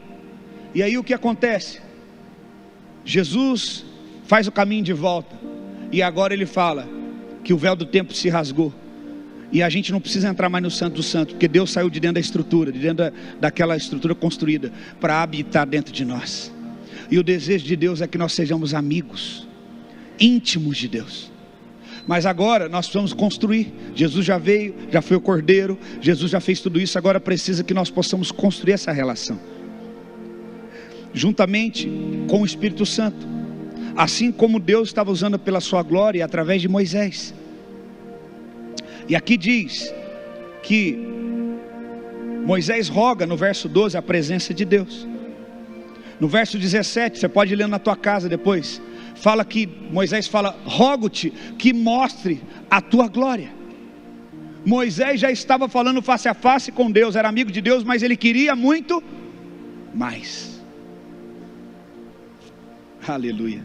E aí o que acontece? Jesus faz o caminho de volta, e agora Ele fala que o véu do templo se rasgou, e a gente não precisa entrar mais no Santo dos Santos, porque Deus saiu de dentro da estrutura, de dentro daquela estrutura construída, para habitar dentro de nós. E o desejo de Deus é que nós sejamos amigos, íntimos de Deus. Mas agora nós precisamos construir. Jesus já veio, já foi o Cordeiro, Jesus já fez tudo isso. Agora precisa que nós possamos construir essa relação. juntamente com o Espírito Santo, assim como Deus estava usando pela sua glória através de Moisés. E aqui diz que Moisés roga no verso 12 a presença de Deus. No verso 17, você pode ler na tua casa depois, fala que Moisés fala: rogo-te que mostre a tua glória. Moisés já estava falando face a face com Deus, era amigo de Deus, mas ele queria muito mais. Aleluia.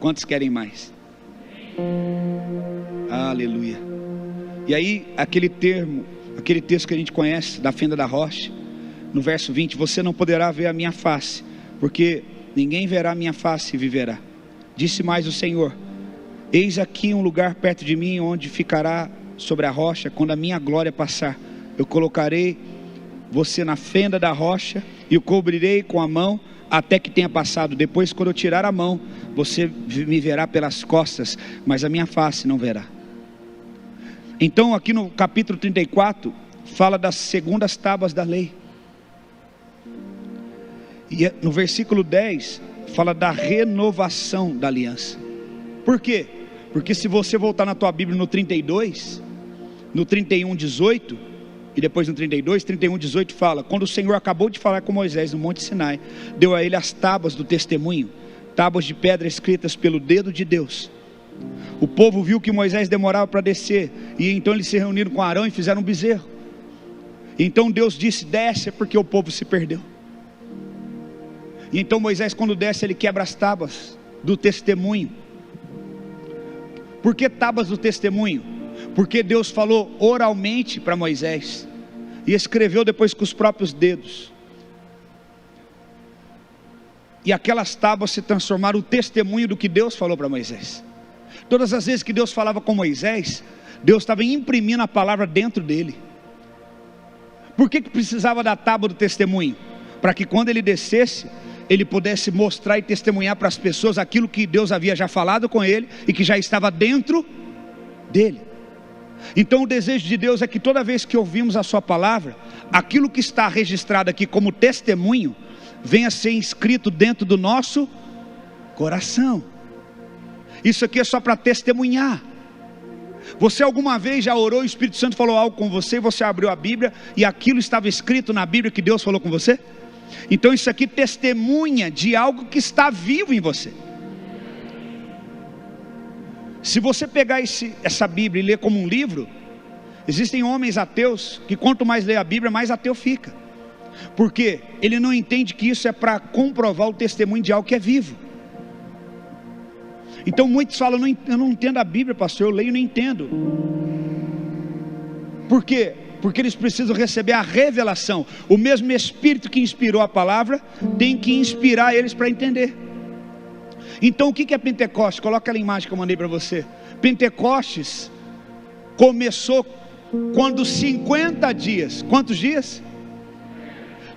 Quantos querem mais? Aleluia. E aí aquele texto que a gente conhece, da fenda da rocha, no verso 20: você não poderá ver a minha face, porque ninguém verá a minha face e viverá. Disse mais o Senhor: eis aqui um lugar perto de mim, onde ficará sobre a rocha. Quando a minha glória passar, eu colocarei você na fenda da rocha e o cobrirei com a mão, até que tenha passado. Depois, quando eu tirar a mão, você me verá pelas costas, mas a minha face não verá. Então aqui no capítulo 34 fala das segundas tábuas da lei, e no versículo 10 fala da renovação da aliança. Por quê? Porque se você voltar na tua Bíblia no 32, no 31, 18, e depois no 32, 31, 18 fala: quando o Senhor acabou de falar com Moisés no Monte Sinai, deu a ele as tábuas do testemunho, tábuas de pedra escritas pelo dedo de Deus. O povo viu que Moisés demorava para descer, e então eles se reuniram com Arão e fizeram um bezerro. Então Deus disse: desce, porque o povo se perdeu. E então Moisés, quando desce, ele quebra as tábuas do testemunho. Por que tábuas do testemunho? Porque Deus falou oralmente para Moisés, e escreveu depois com os próprios dedos. E aquelas tábuas se transformaram no testemunho do que Deus falou para Moisés. Todas as vezes que Deus falava com Moisés, Deus estava imprimindo a palavra dentro dele. Por que precisava da tábua do testemunho? Para que quando ele descesse, ele pudesse mostrar e testemunhar para as pessoas aquilo que Deus havia já falado com ele, e que já estava dentro dele. Então o desejo de Deus é que toda vez que ouvimos a sua palavra, aquilo que está registrado aqui como testemunho, venha a ser inscrito dentro do nosso coração. Isso aqui é só para testemunhar. Você alguma vez já orou, o Espírito Santo falou algo com você, e você abriu a Bíblia, e aquilo estava escrito na Bíblia que Deus falou com você? Então isso aqui testemunha de algo que está vivo em você. Se você pegar essa Bíblia e ler como um livro, existem homens ateus que quanto mais lê a Bíblia, mais ateu fica. Porque ele não entende que isso é para comprovar o testemunho de algo que é vivo. Então muitos falam: eu não entendo a Bíblia, pastor, eu leio e não entendo. Por quê? Porque eles precisam receber a revelação. O mesmo Espírito que inspirou a palavra tem que inspirar eles para entender. Então o que é Pentecostes? Coloca aquela imagem que eu mandei para você. Pentecostes começou quando 50 dias, quantos dias?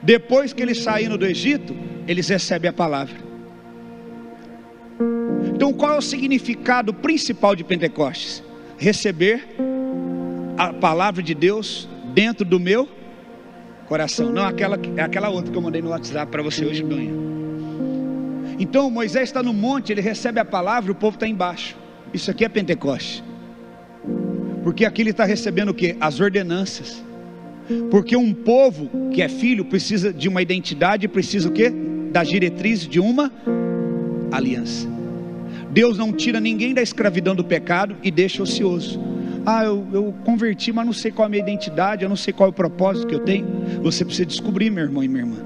Depois que eles saíram do Egito, eles recebem a palavra. Então qual é o significado principal de Pentecostes? Receber a palavra de Deus dentro do meu coração. Não aquela outra que eu mandei no WhatsApp para você hoje de manhã. Então Moisés está no monte, ele recebe a palavra, o povo está embaixo. Isso aqui é Pentecostes. Porque aqui ele está recebendo o quê? As ordenanças. Porque um povo que é filho precisa de uma identidade, precisa o quê? Das diretrizes de uma aliança. Deus não tira ninguém da escravidão do pecado e deixa ocioso. Eu converti, mas não sei qual é a minha identidade, eu não sei qual é o propósito que eu tenho. Você precisa descobrir, meu irmão e minha irmã.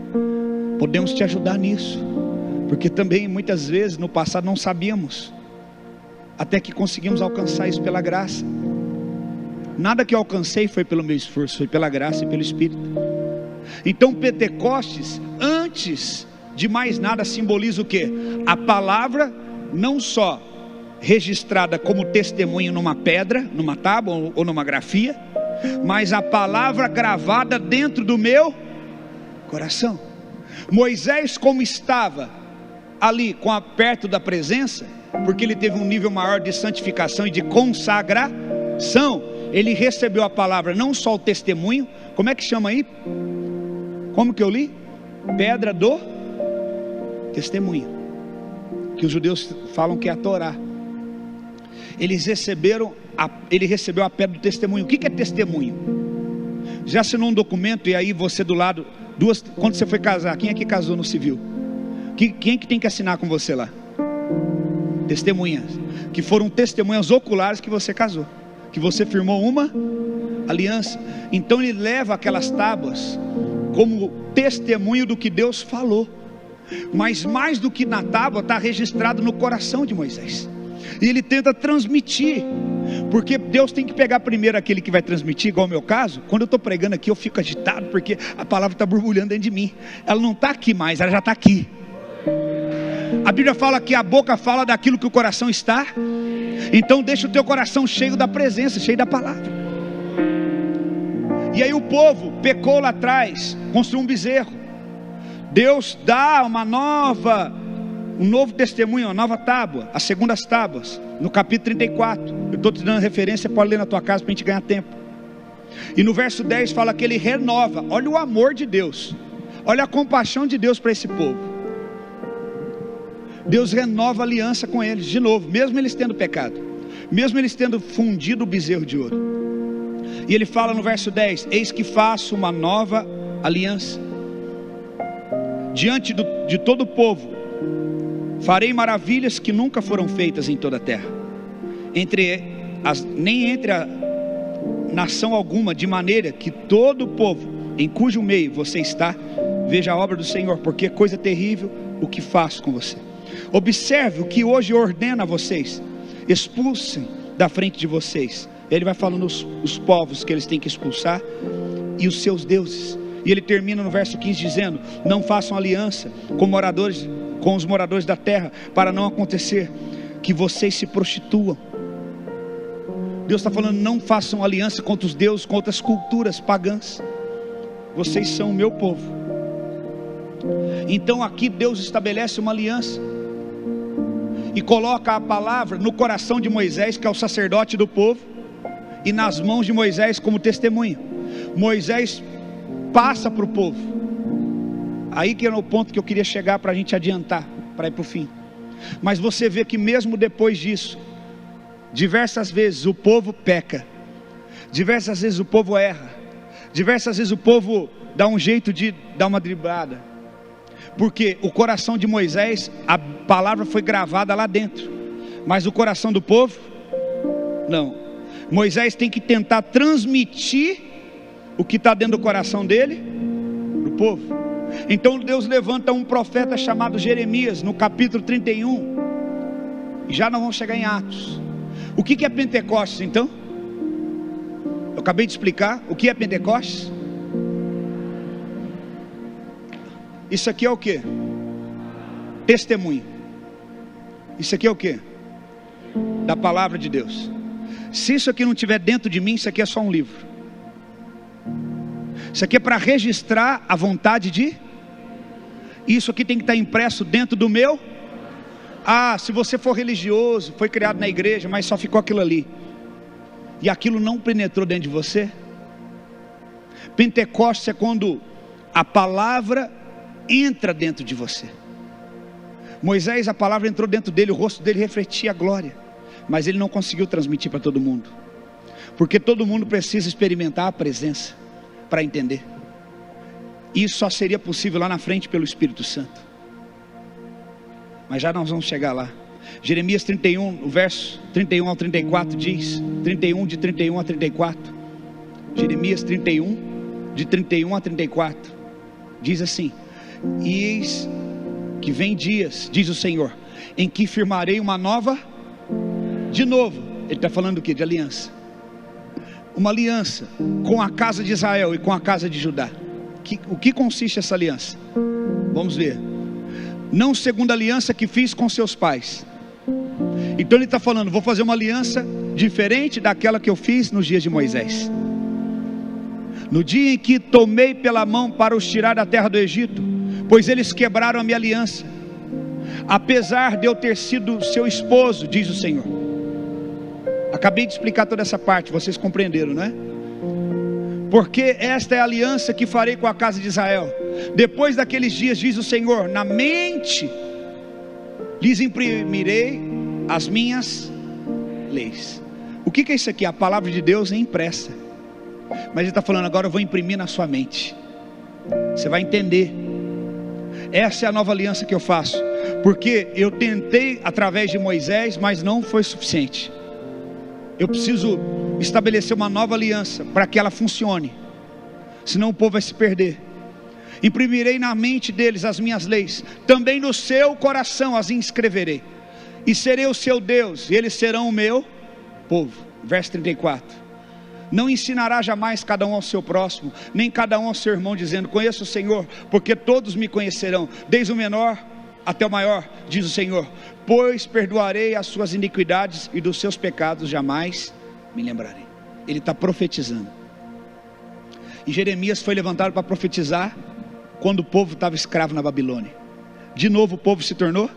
Podemos te ajudar nisso, porque também muitas vezes no passado não sabíamos, até que conseguimos alcançar isso pela graça. Nada que eu alcancei foi pelo meu esforço, foi pela graça e pelo Espírito. Então Pentecostes, antes de mais nada, simboliza o quê? A palavra não só registrada como testemunho numa pedra, numa tábua ou numa grafia, mas a palavra gravada dentro do meu coração. Moisés, como estava ali perto da presença, porque ele teve um nível maior de santificação e de consagração, ele recebeu a palavra, não só o testemunho. Como é que chama aí? Como que eu li? Pedra do testemunho, que os judeus falam que é a Torá. Ele recebeu a pedra do testemunho. O que é testemunho? Já assinou um documento e aí você do lado, quando você foi casar, quem é que casou no civil? Quem é que tem que assinar com você lá? Testemunhas, que foram testemunhas oculares que você casou, que você firmou uma aliança. Então ele leva aquelas tábuas como testemunho do que Deus falou. Mas mais do que na tábua, está registrado no coração de Moisés. E ele tenta transmitir, porque Deus tem que pegar primeiro aquele que vai transmitir, igual o meu caso. Quando eu estou pregando aqui, eu fico agitado, porque a palavra está borbulhando dentro de mim. Ela não está aqui mais, ela já está aqui. A Bíblia fala que a boca fala daquilo que o coração está. Então deixa o teu coração cheio da presença, cheio da palavra. E aí o povo pecou lá atrás, construiu um bezerro. Deus dá um novo testemunho, uma nova tábua, as segundas tábuas, no capítulo 34. Eu estou te dando referência, pode ler na tua casa para a gente ganhar tempo. E no verso 10 fala que ele renova. Olha o amor de Deus, olha a compaixão de Deus para esse povo. Deus renova a aliança com eles de novo, mesmo eles tendo pecado, mesmo eles tendo fundido o bezerro de ouro. E ele fala no verso 10: eis que faço uma nova aliança diante de todo o povo, farei maravilhas que nunca foram feitas em toda a terra, nem entre a nação alguma, de maneira que todo o povo em cujo meio você está veja a obra do Senhor, porque é coisa terrível o que faço com você. Observe o que hoje ordena a vocês: expulsem da frente de vocês. Ele vai falando os povos que eles têm que expulsar e os seus deuses. E ele termina no verso 15 dizendo: não façam aliança com os moradores da terra, para não acontecer que vocês se prostituam. Deus está falando: não façam aliança contra os deuses, contra as culturas pagãs. Vocês são o meu povo. Então aqui Deus estabelece uma aliança e coloca a palavra no coração de Moisés, que é o sacerdote do povo, e nas mãos de Moisés como testemunha. Moisés passa para o povo. Aí que era o ponto que eu queria chegar para a gente adiantar, para ir para o fim. Mas você vê que mesmo depois disso, diversas vezes o povo peca, diversas vezes o povo erra, diversas vezes o povo dá um jeito de dar uma driblada, porque o coração de Moisés, a palavra foi gravada lá dentro, mas o coração do povo, não. Moisés tem que tentar transmitir o que está dentro do coração dele, para o povo. Então Deus levanta um profeta chamado Jeremias, no capítulo 31, e já não vamos chegar em Atos. O que é Pentecostes então? Eu acabei de explicar o que é Pentecostes. Isso aqui é o que? Testemunho. Isso aqui é o que? Da palavra de Deus. Se isso aqui não estiver dentro de mim, isso aqui é só um livro. Isso aqui é para registrar a vontade de. Isso aqui tem que estar impresso dentro do meu. Se você for religioso, foi criado na igreja, mas só ficou aquilo ali, e aquilo não penetrou dentro de você. Pentecostes é quando a palavra entra dentro de você. Moisés, a palavra entrou dentro dele, o rosto dele refletia a glória, mas ele não conseguiu transmitir para todo mundo, porque todo mundo precisa experimentar a presença para entender. Isso só seria possível lá na frente pelo Espírito Santo. Mas já nós vamos chegar lá. Jeremias 31, o verso 31 ao 34 diz, 31 de 31 a 34, Jeremias 31 de 31 a 34 diz assim: eis que vem dias, diz o Senhor, em que firmarei uma nova. De novo, ele está falando do que? De aliança. Uma aliança com a casa de Israel e com a casa de Judá. O que consiste essa aliança? Vamos ver. Não segundo a aliança que fiz com seus pais. Então ele está falando: vou fazer uma aliança diferente daquela que eu fiz nos dias de Moisés. No dia em que tomei pela mão para os tirar da terra do Egito, pois eles quebraram a minha aliança, apesar de eu ter sido seu esposo, diz o Senhor. Acabei de explicar toda essa parte, vocês compreenderam, não é? Porque esta é a aliança que farei com a casa de Israel. Depois daqueles dias, diz o Senhor, na mente lhes imprimirei as minhas leis. O que é isso aqui? A palavra de Deus é impressa, mas ele está falando agora: eu vou imprimir na sua mente, você vai entender. Essa é a nova aliança que eu faço, porque eu tentei através de Moisés, mas não foi suficiente. Eu preciso estabelecer uma nova aliança para que ela funcione, senão o povo vai se perder. Imprimirei na mente deles as minhas leis, também no seu coração as inscreverei, e serei o seu Deus, e eles serão o meu povo. Verso 34. Não ensinará jamais cada um ao seu próximo, nem cada um ao seu irmão, dizendo: conheço o Senhor, porque todos me conhecerão, desde o menor até o maior, diz o Senhor, pois perdoarei as suas iniquidades, e dos seus pecados jamais me lembrarei. Ele está profetizando. E Jeremias foi levantado para profetizar quando o povo estava escravo na Babilônia. De novo o povo se tornou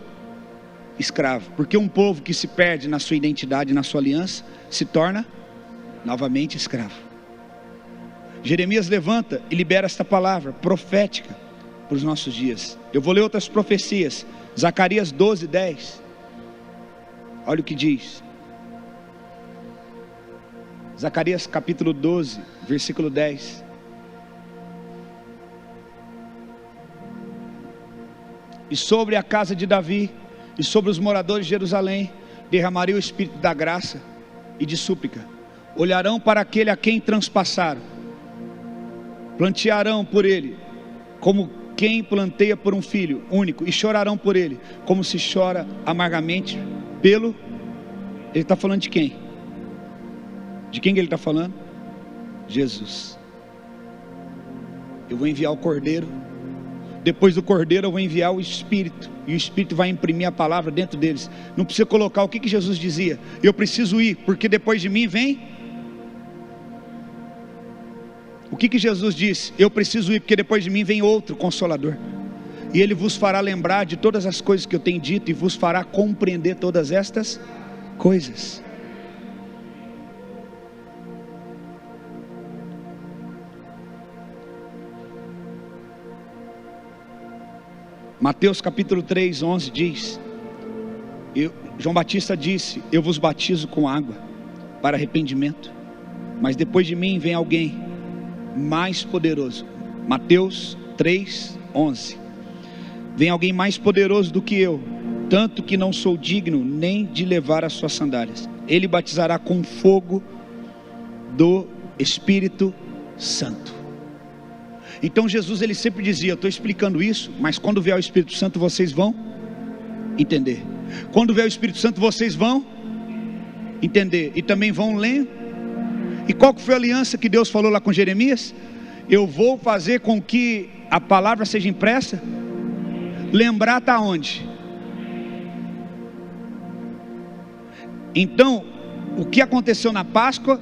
escravo, porque um povo que se perde na sua identidade, na sua aliança, se torna novamente escravo. Jeremias levanta e libera esta palavra profética para os nossos dias. Eu vou ler outras profecias. Zacarias 12:10. Olha o que diz. Zacarias capítulo 12, versículo 10. E sobre a casa de Davi e sobre os moradores de Jerusalém derramarei o espírito da graça e de súplica. Olharão para aquele a quem transpassaram, plantearão por ele como quem planteia por um filho único, e chorarão por ele como se chora amargamente pelo... Ele está falando de quem? De quem que ele está falando? Jesus. Eu vou enviar o Cordeiro, depois do Cordeiro eu vou enviar o Espírito, e o Espírito vai imprimir a palavra dentro deles. Não precisa colocar. O que Jesus dizia? Eu preciso ir, porque depois de mim vem... O que Jesus disse? Eu preciso ir, porque depois de mim vem outro Consolador, e ele vos fará lembrar de todas as coisas que eu tenho dito, e vos fará compreender todas estas coisas. Mateus capítulo 3, 11 diz, João Batista disse: eu vos batizo com água para arrependimento, mas depois de mim vem alguém mais poderoso. Mateus 3, 11. Vem alguém mais poderoso do que eu, tanto que não sou digno nem de levar as suas sandálias. Ele batizará com fogo do Espírito Santo. Então Jesus, ele sempre dizia: eu estou explicando isso, mas quando vier o Espírito Santo vocês vão entender. Quando vier o Espírito Santo vocês vão entender, e também vão ler. E qual que foi a aliança que Deus falou lá com Jeremias? Eu vou fazer com que a palavra seja impressa. Lembrar está onde? Então, o que aconteceu na Páscoa,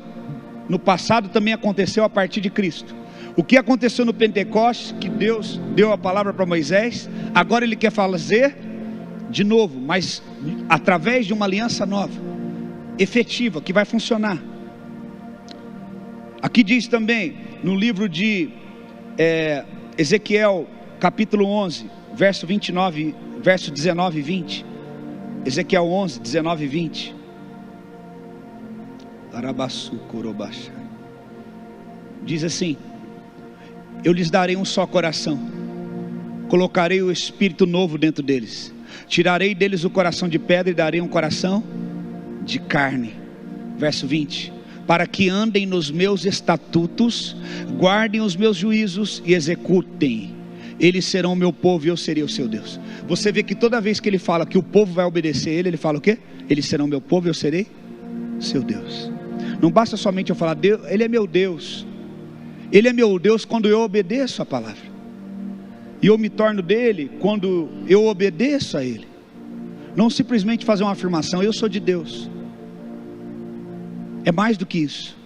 no passado também aconteceu a partir de Cristo. O que aconteceu no Pentecostes, que Deus deu a palavra para Moisés, agora Ele quer fazer de novo, mas através de uma aliança nova, efetiva, que vai funcionar. Aqui diz também, no livro de Ezequiel, capítulo 11, verso 29, verso 19 e 20. Ezequiel 11, 19 e 20. Diz assim: eu lhes darei um só coração, colocarei o espírito novo dentro deles, tirarei deles o coração de pedra e darei um coração de carne. Verso 20. Para que andem nos meus estatutos, guardem os meus juízos e executem. Eles serão o meu povo e eu serei o seu Deus. Você vê que toda vez que ele fala que o povo vai obedecer ele fala o quê? Eles serão meu povo e eu serei seu Deus. Não basta somente eu falar: Deus, ele é meu Deus. Ele é meu Deus quando eu obedeço a palavra, e eu me torno dele quando eu obedeço a ele. Não simplesmente fazer uma afirmação: eu sou de Deus. É mais do que isso.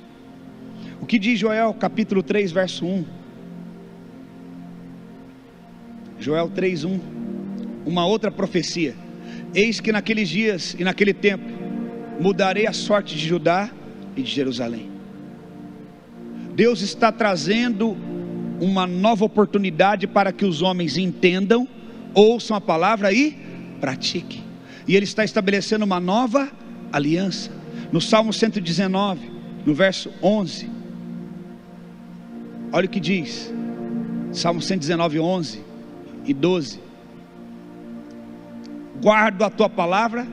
O que diz Joel capítulo 3 verso 1? Joel 3, 1. Uma outra profecia: eis que naqueles dias e naquele tempo mudarei a sorte de Judá e de Jerusalém. Deus está trazendo uma nova oportunidade para que os homens entendam, ouçam a palavra e pratiquem. E Ele está estabelecendo uma nova aliança. No Salmo 119, no verso 11, olha o que diz. Salmo 119, 11 e 12. Guardo a tua palavra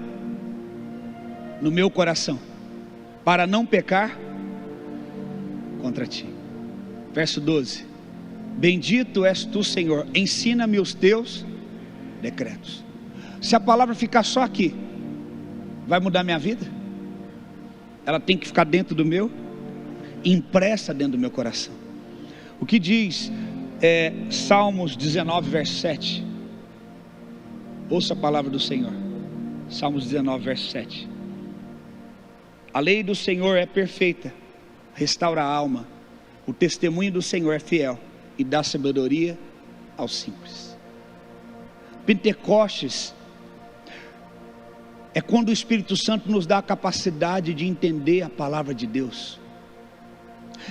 no meu coração, para não pecar contra ti. Verso 12. Bendito és tu, Senhor, ensina-me os teus decretos. Se a palavra ficar só aqui, vai mudar minha vida? Ela tem que ficar dentro do meu, impressa dentro do meu coração. O que diz Salmos 19, verso 7. Ouça a palavra do Senhor. Salmos 19, verso 7. A lei do Senhor é perfeita, restaura a alma. O testemunho do Senhor é fiel e dá sabedoria aos simples. Pentecostes é quando o Espírito Santo nos dá a capacidade de entender a palavra de Deus.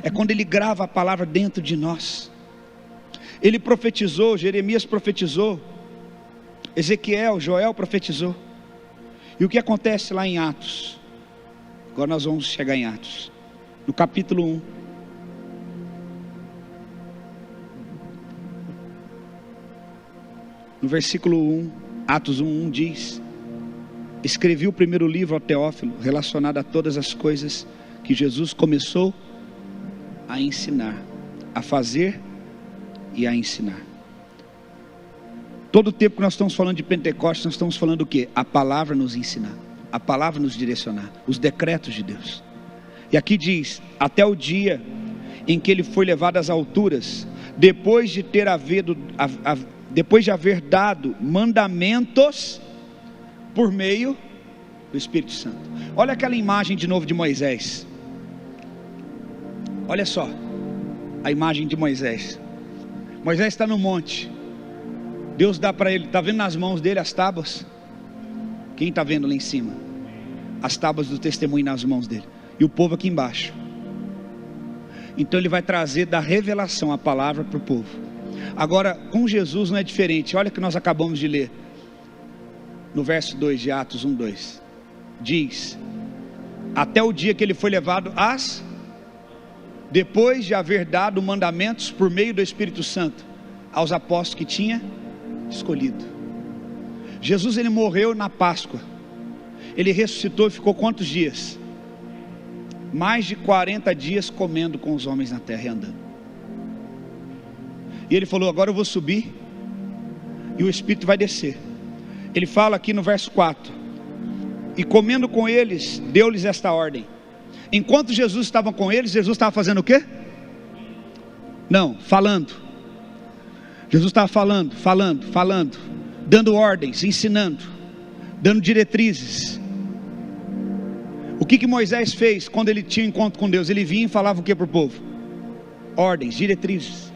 É quando Ele grava a palavra dentro de nós. Ele profetizou, Jeremias profetizou, Ezequiel, Joel profetizou. E o que acontece lá em Atos? Agora nós vamos chegar em Atos, no capítulo 1. No versículo 1, Atos 1 diz: escrevi o primeiro livro ao Teófilo, relacionado a todas as coisas que Jesus começou a ensinar, a fazer e a ensinar. Todo o tempo que nós estamos falando de Pentecostes, nós estamos falando o quê? A palavra nos ensinar, a palavra nos direcionar, os decretos de Deus. E aqui diz: até o dia em que ele foi levado às alturas, depois de haver dado mandamentos por meio do Espírito Santo. Olha aquela imagem de novo de Moisés. Olha só a imagem de Moisés. Moisés está no monte. Deus dá para ele, está vendo nas mãos dele as tábuas? Quem está vendo lá em cima? As tábuas do testemunho nas mãos dele. E o povo aqui embaixo. Então ele vai trazer da revelação a palavra para o povo. Agora com Jesus não é diferente. Olha o que nós acabamos de ler. No verso 2 de Atos 1, 2. Diz: até o dia que ele foi levado depois de haver dado mandamentos por meio do Espírito Santo aos apóstolos que tinha escolhido. Jesus, ele morreu na Páscoa. Ele ressuscitou e ficou quantos dias? Mais de 40 dias comendo com os homens na terra e andando. E ele falou: agora eu vou subir e o Espírito vai descer. Ele fala aqui no verso 4: e comendo com eles, deu-lhes esta ordem. Enquanto Jesus estava com eles, Jesus estava fazendo o quê? Não, falando. Jesus estava falando, dando ordens, ensinando, dando diretrizes. O que Moisés fez quando ele tinha encontro com Deus? Ele vinha e falava o que para o povo? Ordens, diretrizes.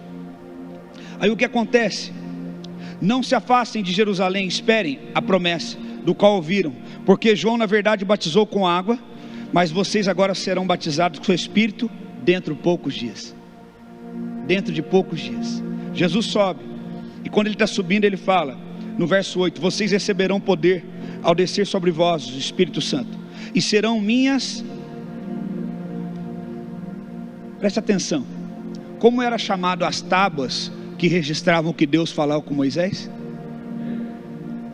Aí o que acontece? Não se afastem de Jerusalém, esperem a promessa do qual ouviram, porque João na verdade batizou com água, mas vocês agora serão batizados com o Espírito dentro de poucos dias. Dentro de poucos dias Jesus sobe, e quando ele está subindo ele fala no verso 8: vocês receberão poder ao descer sobre vós o Espírito Santo, e serão minhas. Presta atenção, como era chamado as tábuas que registravam o que Deus falava com Moisés?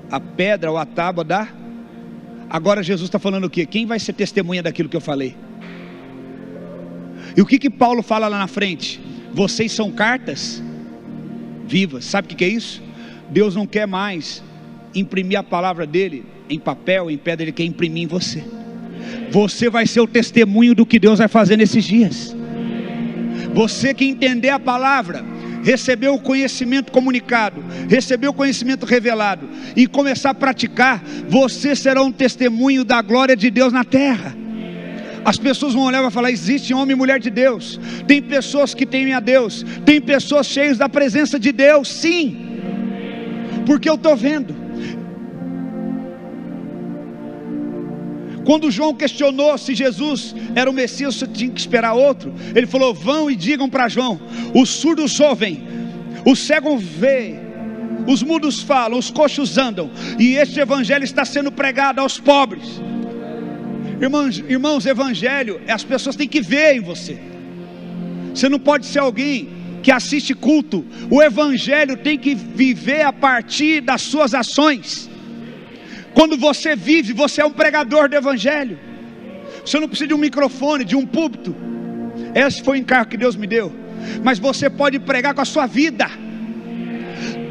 A pedra ou a tábua da... Agora Jesus está falando o quê? Quem vai ser testemunha daquilo que eu falei? E o que Paulo fala lá na frente? Vocês são cartas vivas. Sabe o que é isso? Deus não quer mais imprimir a palavra dele em papel, em pedra. Ele quer imprimir em você. Você vai ser o testemunho do que Deus vai fazer nesses dias. Você que entender a palavra, recebeu o conhecimento comunicado, recebeu o conhecimento revelado e começar a praticar, você será um testemunho da glória de Deus na terra. As pessoas vão olhar e vão falar: existe homem e mulher de Deus. Tem pessoas que temem a Deus, tem pessoas cheias da presença de Deus, sim, porque eu estou vendo. Quando João questionou se Jesus era o Messias, você tinha que esperar outro. Ele falou: vão e digam para João: os surdos ouvem, os cegos veem, os mudos falam, os coxos andam, e este evangelho está sendo pregado aos pobres. Irmãos, evangelho, as pessoas têm que ver em você. Você não pode ser alguém que assiste culto. O evangelho tem que viver a partir das suas ações. Quando você vive, você é um pregador do evangelho. Você não precisa de um microfone, de um púlpito. Esse foi o encargo que Deus me deu. Mas você pode pregar com a sua vida.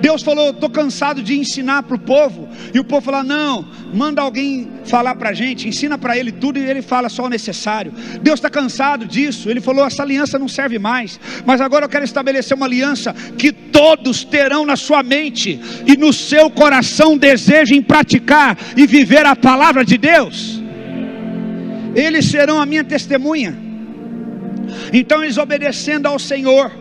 Deus falou: estou cansado de ensinar para o povo. E o povo falou: não, manda alguém falar para a gente, ensina para ele tudo, e ele fala só o necessário. Deus está cansado disso. Ele falou: essa aliança não serve mais, mas agora eu quero estabelecer uma aliança que todos terão na sua mente e no seu coração desejem praticar e viver a palavra de Deus. Eles serão a minha testemunha. Então eles, obedecendo ao Senhor,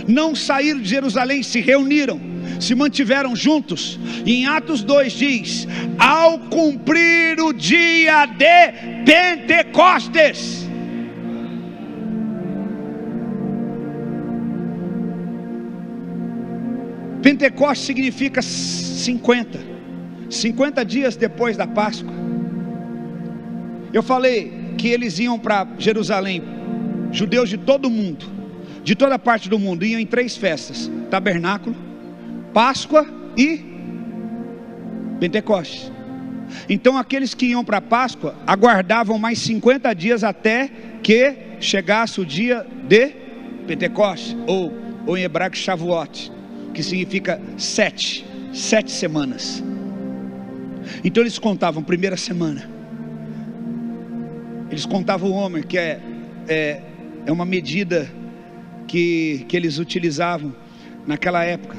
não saíram de Jerusalém, se reuniram, se mantiveram juntos. E em Atos 2 diz: ao cumprir o dia de Pentecostes. Pentecostes significa 50 dias depois da Páscoa. Eu falei que eles iam para Jerusalém, judeus de todo mundo, de toda parte do mundo, iam em 3 festas: tabernáculo, Páscoa e Pentecostes. Então aqueles que iam para a Páscoa aguardavam mais 50 dias até que chegasse o dia de Pentecostes, ou em hebraico Shavuot, que significa 7 semanas. Então eles contavam primeira semana. Eles contavam o homem, que é uma medida que eles utilizavam naquela época.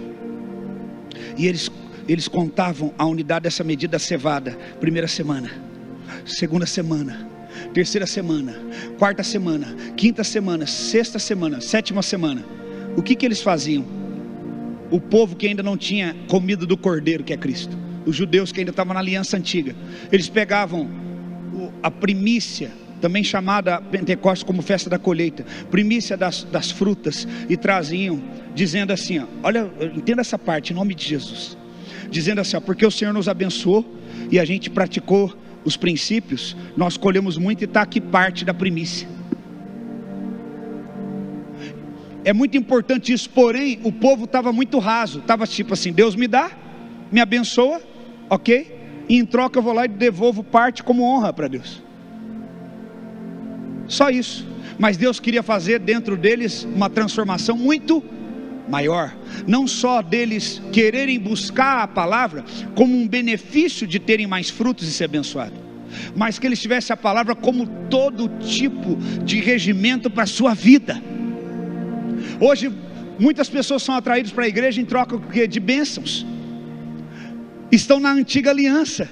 E eles contavam a unidade dessa medida, cevada. Primeira semana, segunda semana, terceira semana, quarta semana, quinta semana, sexta semana, sétima semana. O que eles faziam? O povo que ainda não tinha comido do cordeiro, que é Cristo, os judeus que ainda estavam na aliança antiga, eles pegavam a primícia, também chamada Pentecostes como festa da colheita, primícia das frutas, e traziam, dizendo assim, ó, olha, entenda essa parte, em nome de Jesus, dizendo assim, ó, porque o Senhor nos abençoou e a gente praticou os princípios, nós colhemos muito e está aqui parte da primícia. É muito importante isso, porém o povo estava muito raso, estava tipo assim: Deus me dá, me abençoa, ok, e em troca eu vou lá e devolvo parte como honra para Deus. Só isso. Mas Deus queria fazer dentro deles uma transformação muito maior, não só deles quererem buscar a palavra como um benefício de terem mais frutos e ser abençoados, mas que eles tivessem a palavra como todo tipo de regimento para a sua vida. Hoje muitas pessoas são atraídas para a igreja em troca de bênçãos, estão na antiga aliança,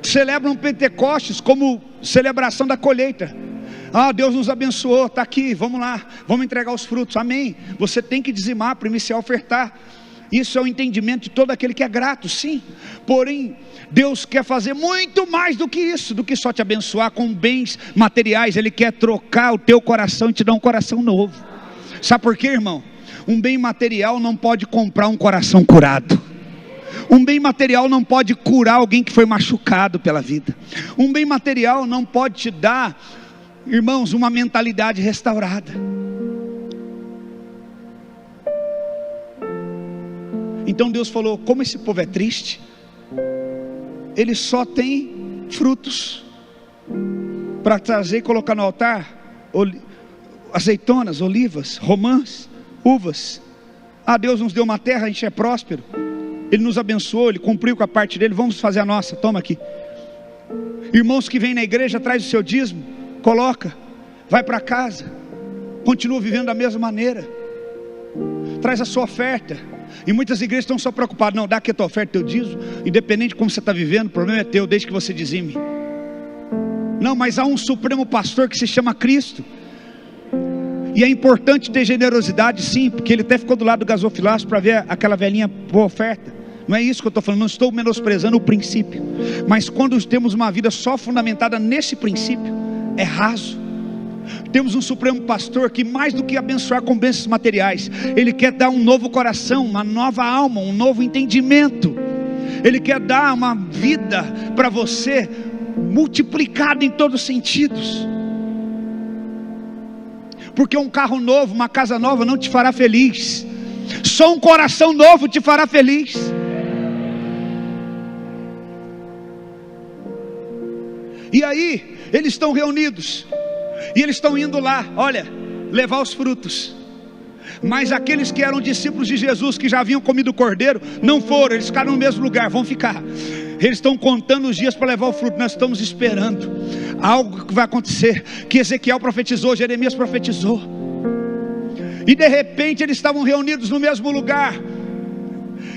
celebram Pentecostes como celebração da colheita. Deus nos abençoou, está aqui, vamos lá, vamos entregar os frutos, amém. Você tem que dizimar, primiciar, ofertar. Isso é o entendimento de todo aquele que é grato, sim. Porém, Deus quer fazer muito mais do que isso, do que só te abençoar com bens materiais. Ele quer trocar o teu coração e te dar um coração novo. Sabe por quê, irmão? Um bem material não pode comprar um coração curado. Um bem material não pode curar alguém que foi machucado pela vida. Um bem material não pode te dar, irmãos, uma mentalidade restaurada. Então Deus falou: como esse povo é triste, ele só tem frutos para trazer e colocar no altar: azeitonas, olivas, romãs, uvas. Deus nos deu uma terra, a gente é próspero, Ele nos abençoou, Ele cumpriu com a parte dele, vamos fazer a nossa, toma aqui. Irmãos que vêm na igreja, traz o seu dízimo, coloca, vai para casa, continua vivendo da mesma maneira, traz a sua oferta. E muitas igrejas estão só preocupadas: não, dá aqui a tua oferta, teu dízimo, independente de como você está vivendo, o problema é teu, desde que você dizime. Não, mas há um supremo pastor que se chama Cristo, e é importante ter generosidade, sim, porque ele até ficou do lado do gasofilácio para ver aquela velhinha boa oferta. Não é isso que eu estou falando, não estou menosprezando o princípio, mas quando temos uma vida só fundamentada nesse princípio, é raso. Temos um Supremo Pastor que, mais do que abençoar com bênçãos materiais, Ele quer dar um novo coração, uma nova alma, um novo entendimento. Ele quer dar uma vida para você multiplicada em todos os sentidos. Porque um carro novo, uma casa nova não te fará feliz. Só um coração novo te fará feliz. E aí, eles estão reunidos. E eles estão indo lá, olha, levar os frutos. Mas aqueles que eram discípulos de Jesus, que já haviam comido o cordeiro, não foram, eles ficaram no mesmo lugar, vão ficar. Eles estão contando os dias para levar o fruto. Nós estamos esperando algo que vai acontecer, que Ezequiel profetizou, Jeremias profetizou. E de repente eles estavam reunidos no mesmo lugar.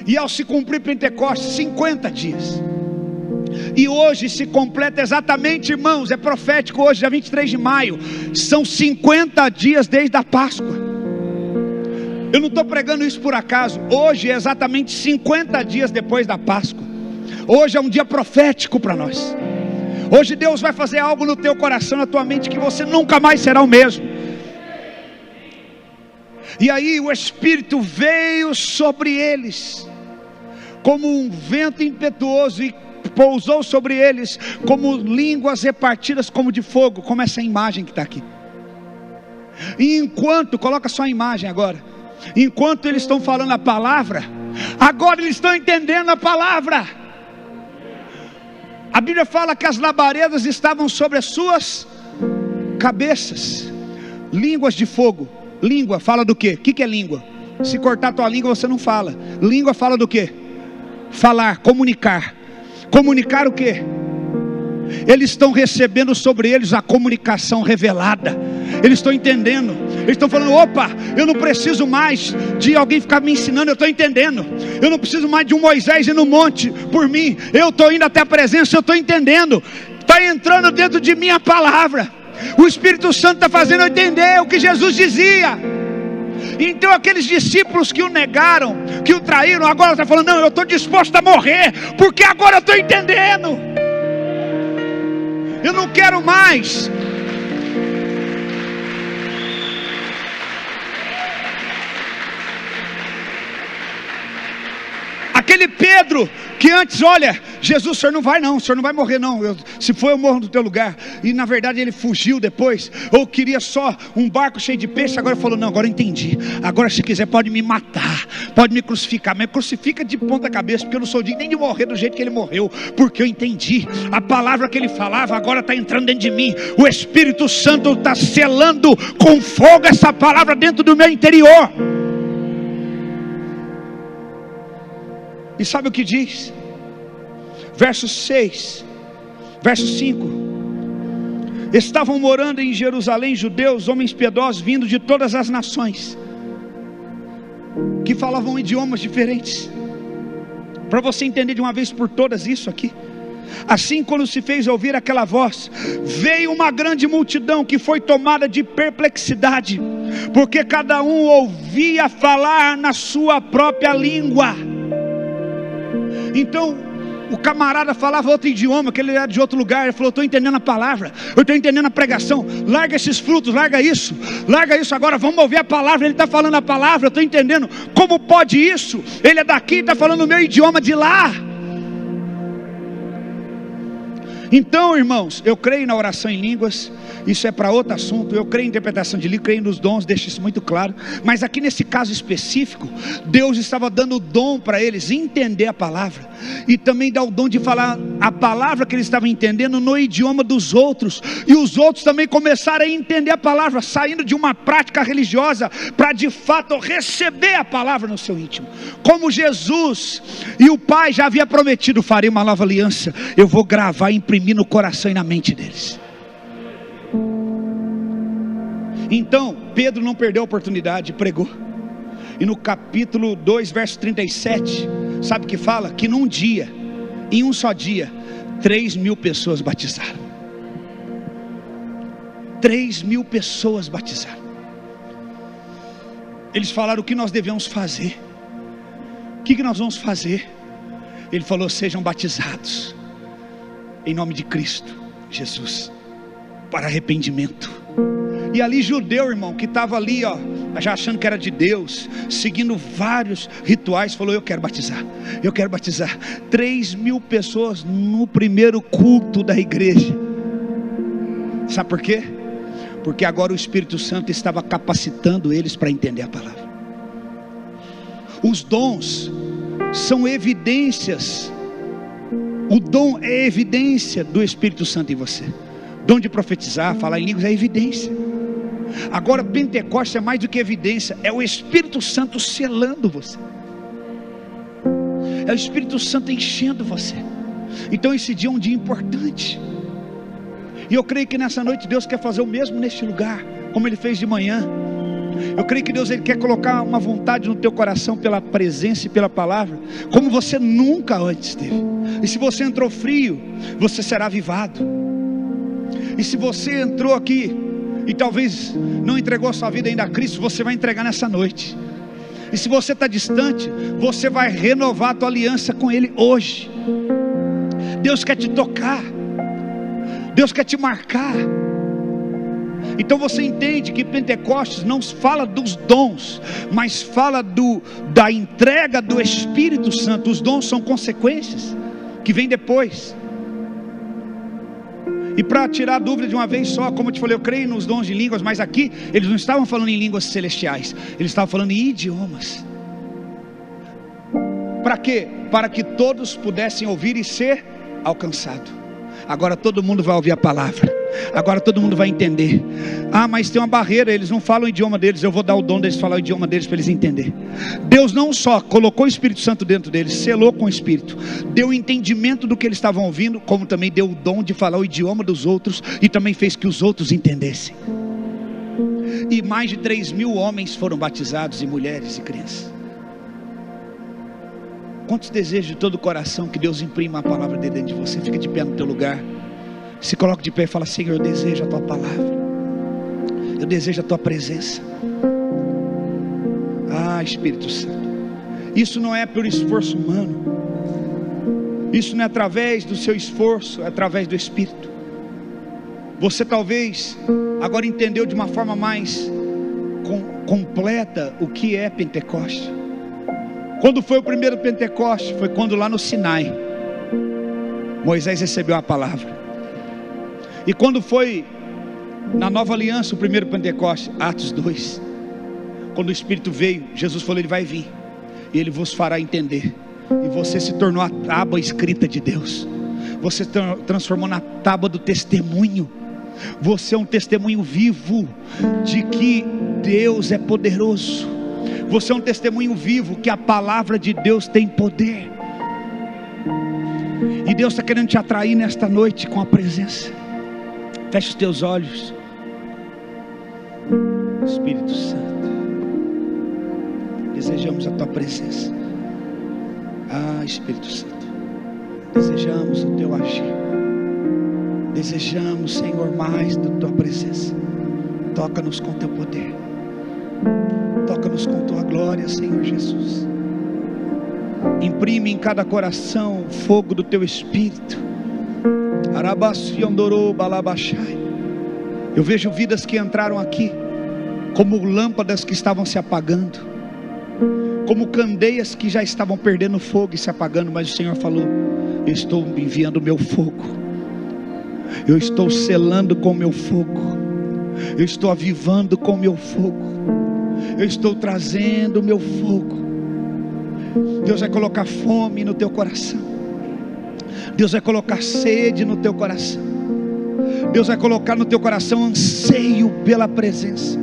E ao se cumprir Pentecostes, 50 dias. E hoje se completa exatamente, irmãos, é profético hoje, dia 23 de maio. São 50 dias desde a Páscoa. Eu não estou pregando isso por acaso. Hoje é exatamente 50 dias depois da Páscoa. Hoje é um dia profético para nós. Hoje Deus vai fazer algo no teu coração, na tua mente, que você nunca mais será o mesmo. E aí o Espírito veio sobre eles como um vento impetuoso e pousou sobre eles como línguas repartidas como de fogo, como essa imagem que está aqui. E enquanto, coloca só a imagem agora, enquanto eles estão falando a palavra, agora eles estão entendendo a palavra. A Bíblia fala que as labaredas estavam sobre as suas cabeças. Línguas de fogo. Língua fala do quê? O que é língua? Se cortar tua língua você não fala. Língua fala do quê? Falar, comunicar. Comunicar o quê? Eles estão recebendo sobre eles a comunicação revelada. Eles estão entendendo. Eles estão falando, opa, eu não preciso mais de alguém ficar me ensinando, eu estou entendendo. Eu não preciso mais de um Moisés ir no monte por mim. Eu estou indo até a presença, eu estou entendendo. Está entrando dentro de mim a palavra. O Espírito Santo está fazendo eu entender o que Jesus dizia. Então aqueles discípulos que o negaram, que o traíram, agora está falando, não, eu estou disposto a morrer, porque agora eu estou entendendo. Eu não quero mais. Aquele Pedro que antes, olha, Jesus, o senhor não vai não, o senhor não vai morrer não, se for eu morro no teu lugar. E na verdade ele fugiu depois, ou queria só um barco cheio de peixe. Agora falou, não, agora eu entendi. Agora se quiser pode me matar, pode me crucificar, mas crucifica de ponta cabeça, porque eu não sou digno nem de morrer do jeito que ele morreu, porque eu entendi. A palavra que ele falava agora está entrando dentro de mim. O Espírito Santo está selando com fogo essa palavra dentro do meu interior. E sabe o que diz? Verso 6, verso 5. Estavam morando em Jerusalém judeus, homens piedosos, vindo de todas as nações, que falavam idiomas diferentes. Para você entender de uma vez por todas isso aqui. Assim, quando se fez ouvir aquela voz, veio uma grande multidão que foi tomada de perplexidade, porque cada um ouvia falar na sua própria língua. Então o camarada falava outro idioma, que ele era de outro lugar. Ele falou, estou entendendo a palavra, eu estou entendendo a pregação. Larga esses frutos, larga isso agora, vamos ouvir a palavra. Ele está falando a palavra, eu estou entendendo. Como pode isso? Ele é daqui, está falando o meu idioma de lá. Então, irmãos, eu creio na oração em línguas. Isso é para outro assunto. Eu creio em interpretação de livro, creio nos dons, deixo isso muito claro. Mas aqui nesse caso específico, Deus estava dando o dom para eles entender a palavra, e também dar o dom de falar a palavra que eles estavam entendendo no idioma dos outros. E os outros também começaram a entender a palavra, saindo de uma prática religiosa para de fato receber a palavra no seu íntimo. Como Jesus e o Pai já havia prometido, farei uma nova aliança. Eu vou gravar, imprimir no coração e na mente deles. Então Pedro não perdeu a oportunidade, pregou. E no capítulo 2, verso 37, sabe o que fala? Que num dia, em um só dia, 3.000 pessoas batizaram. 3.000 pessoas batizaram. Eles falaram o que nós devemos fazer. O que nós vamos fazer? Ele falou, sejam batizados em nome de Cristo Jesus, para arrependimento. E ali judeu, irmão, que estava ali, ó, já achando que era de Deus, seguindo vários rituais, falou: eu quero batizar, eu quero batizar. 3.000 pessoas no primeiro culto da igreja. Sabe por quê? Porque agora o Espírito Santo estava capacitando eles para entender a palavra. Os dons são evidências. O dom é evidência do Espírito Santo em você. Dom de profetizar, falar em línguas é evidência. Agora Pentecostes é mais do que evidência, é o Espírito Santo selando você, é o Espírito Santo enchendo você. Então esse dia é um dia importante, e eu creio que nessa noite Deus quer fazer o mesmo neste lugar, como Ele fez de manhã. Eu creio que Deus, Ele quer colocar uma vontade no teu coração pela presença e pela palavra, como você nunca antes teve. E se você entrou frio, você será avivado. E se você entrou aqui e talvez não entregou a sua vida ainda a Cristo, você vai entregar nessa noite. E se você está distante, você vai renovar a tua aliança com Ele hoje. Deus quer te tocar, Deus quer te marcar. Então você entende que Pentecostes não fala dos dons, mas fala da entrega do Espírito Santo. Os dons são consequências que vêm depois. E para tirar a dúvida de uma vez só, como eu te falei, eu creio nos dons de línguas, mas aqui eles não estavam falando em línguas celestiais, eles estavam falando em idiomas. Para quê? Para que todos pudessem ouvir e ser alcançado. Agora todo mundo vai ouvir a palavra, agora todo mundo vai entender. Ah, mas tem uma barreira, eles não falam o idioma deles. Eu vou dar o dom deles falar o idioma deles para eles entenderem. Deus não só colocou o Espírito Santo dentro deles, selou com o Espírito, deu o entendimento do que eles estavam ouvindo, como também deu o dom de falar o idioma dos outros, e também fez que os outros entendessem. E mais de 3.000 homens foram batizados, e mulheres e crianças. Quantos desejos de todo o coração que Deus imprima a palavra dele dentro de você? Fica de pé no teu lugar, se coloca de pé e fala: Senhor, eu desejo a tua palavra, eu desejo a tua presença. Ah, Espírito Santo, isso não é por esforço humano, isso não é através do seu esforço, é através do Espírito. Você talvez agora entendeu de uma forma mais completa o que é Pentecostes. Quando foi o primeiro Pentecostes? Foi quando lá no Sinai Moisés recebeu a palavra. E quando foi na nova aliança o primeiro Pentecostes? Atos 2. Quando o Espírito veio, Jesus falou: Ele vai vir e Ele vos fará entender. E você se tornou a tábua escrita de Deus. Você se transformou na tábua do testemunho. Você é um testemunho vivo de que Deus é poderoso. Você é um testemunho vivo que a palavra de Deus tem poder. E Deus está querendo te atrair nesta noite com a presença. Feche os teus olhos. Espírito Santo, desejamos a tua presença. Ah, Espírito Santo, desejamos o teu agir. Desejamos, Senhor, mais da tua presença. Toca-nos com teu poder, toca-nos com tua glória, Senhor Jesus. Imprime em cada coração o fogo do teu Espírito. Eu vejo vidas que entraram aqui como lâmpadas que estavam se apagando, como candeias que já estavam perdendo fogo e se apagando. Mas o Senhor falou: eu estou enviando o meu fogo, eu estou selando com o meu fogo, eu estou avivando com o meu fogo, eu estou trazendo o meu fogo. Deus vai colocar fome no teu coração, Deus vai colocar sede no teu coração, Deus vai colocar no teu coração anseio pela presença.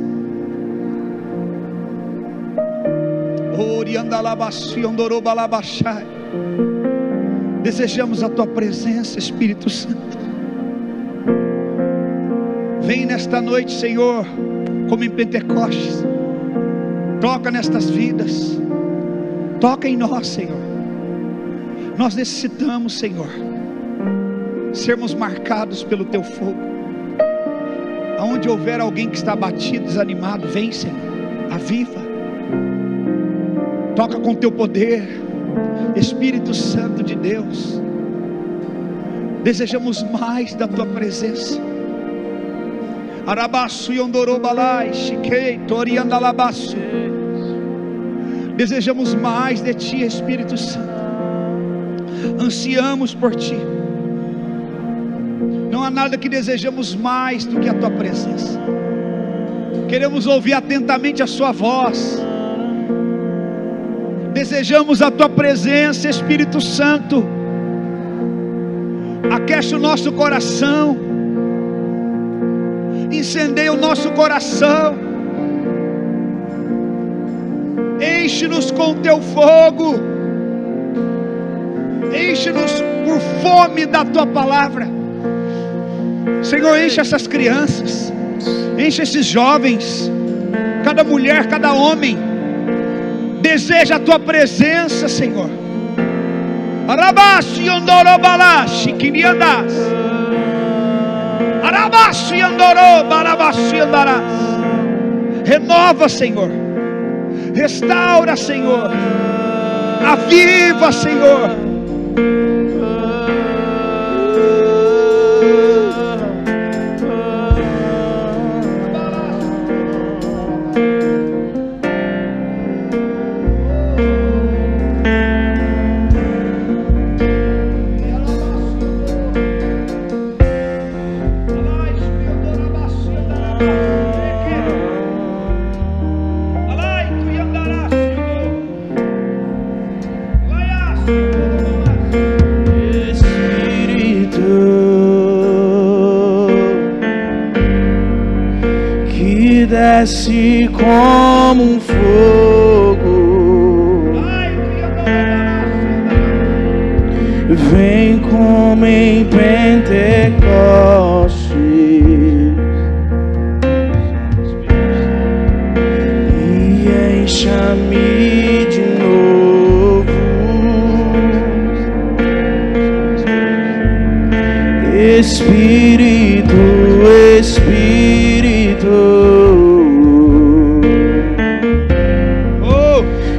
Desejamos a tua presença, Espírito Santo. Vem nesta noite, Senhor, como em Pentecostes. Toca nestas vidas, toca em nós, Senhor. Nós necessitamos, Senhor, sermos marcados pelo teu fogo. Aonde houver alguém que está abatido, desanimado, vem, Senhor, aviva. Toca com teu poder, Espírito Santo de Deus. Desejamos mais da tua presença. Arabaço yondorobalai, chiquei, toriandalabaço. Desejamos mais de Ti, Espírito Santo. Ansiamos por Ti. Não há nada que desejamos mais do que a Tua presença. Queremos ouvir atentamente a Sua voz. Desejamos a Tua presença, Espírito Santo. Aquece o nosso coração. Incendeia o nosso coração. Enche-nos com Teu fogo. Enche-nos por fome da Tua palavra. Senhor, enche essas crianças. Enche esses jovens. Cada mulher, cada homem deseja a Tua presença, Senhor. Arabaço yondorobalashi kiriandas. Arabaço yondorobalashi yandarás. Renova, Senhor. Restaura, Senhor. Aviva, Senhor. Desce como um fogo, vem como em Pentecostes e encha-me de novo, Espírito, Espírito,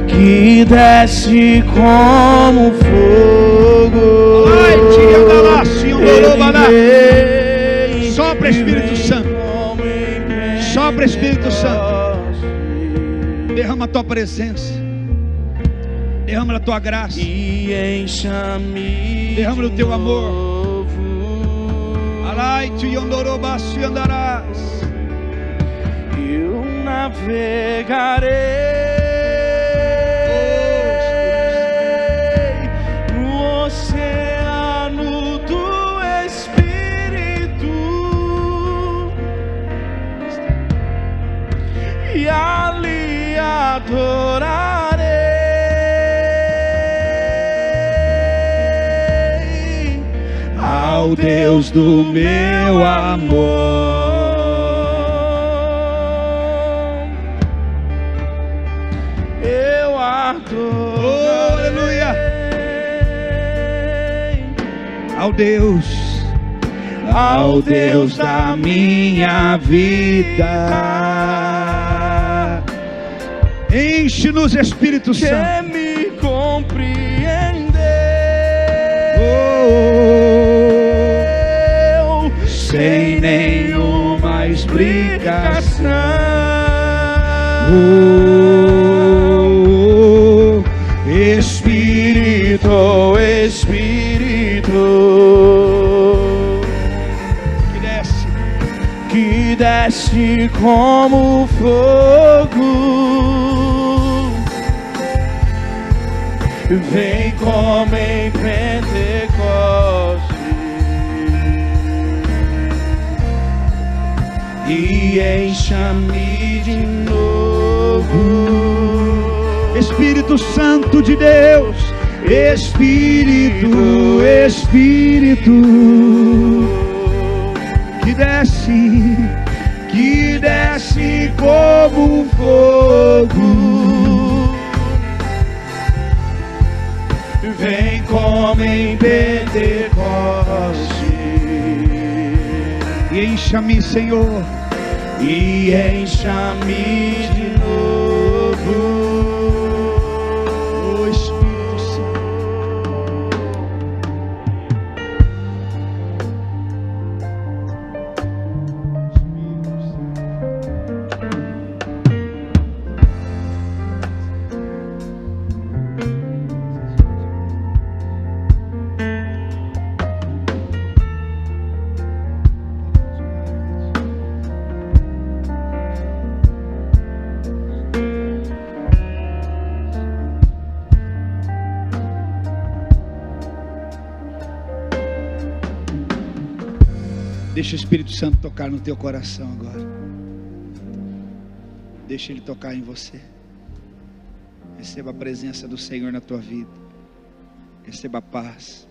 que desce como fogo. Sopra, Espírito Santo. Sopra, Espírito Santo. Derrama a Tua presença. Derrama a Tua graça. Derrama o Teu amor. Alai tu yondorobaço yandarás. Eu navegarei e ali adorarei ao Deus do meu amor. Eu adorarei ao Deus da minha vida. Enche-nos, Espírito Santo. Que me compreendeu sem nenhuma explicação. Espírito, Espírito, que desce como fogo, vem como em Pentecostes e encha-me de novo. Espírito Santo de Deus, Espírito, Espírito, que desce como um fogo, vem como em Pentecostes e encha-me, Senhor, e encha-me de novo. Oh, Espírito Santo. Deixa o Espírito Santo tocar no teu coração agora. Deixa Ele tocar em você. Receba a presença do Senhor na tua vida. Receba a paz.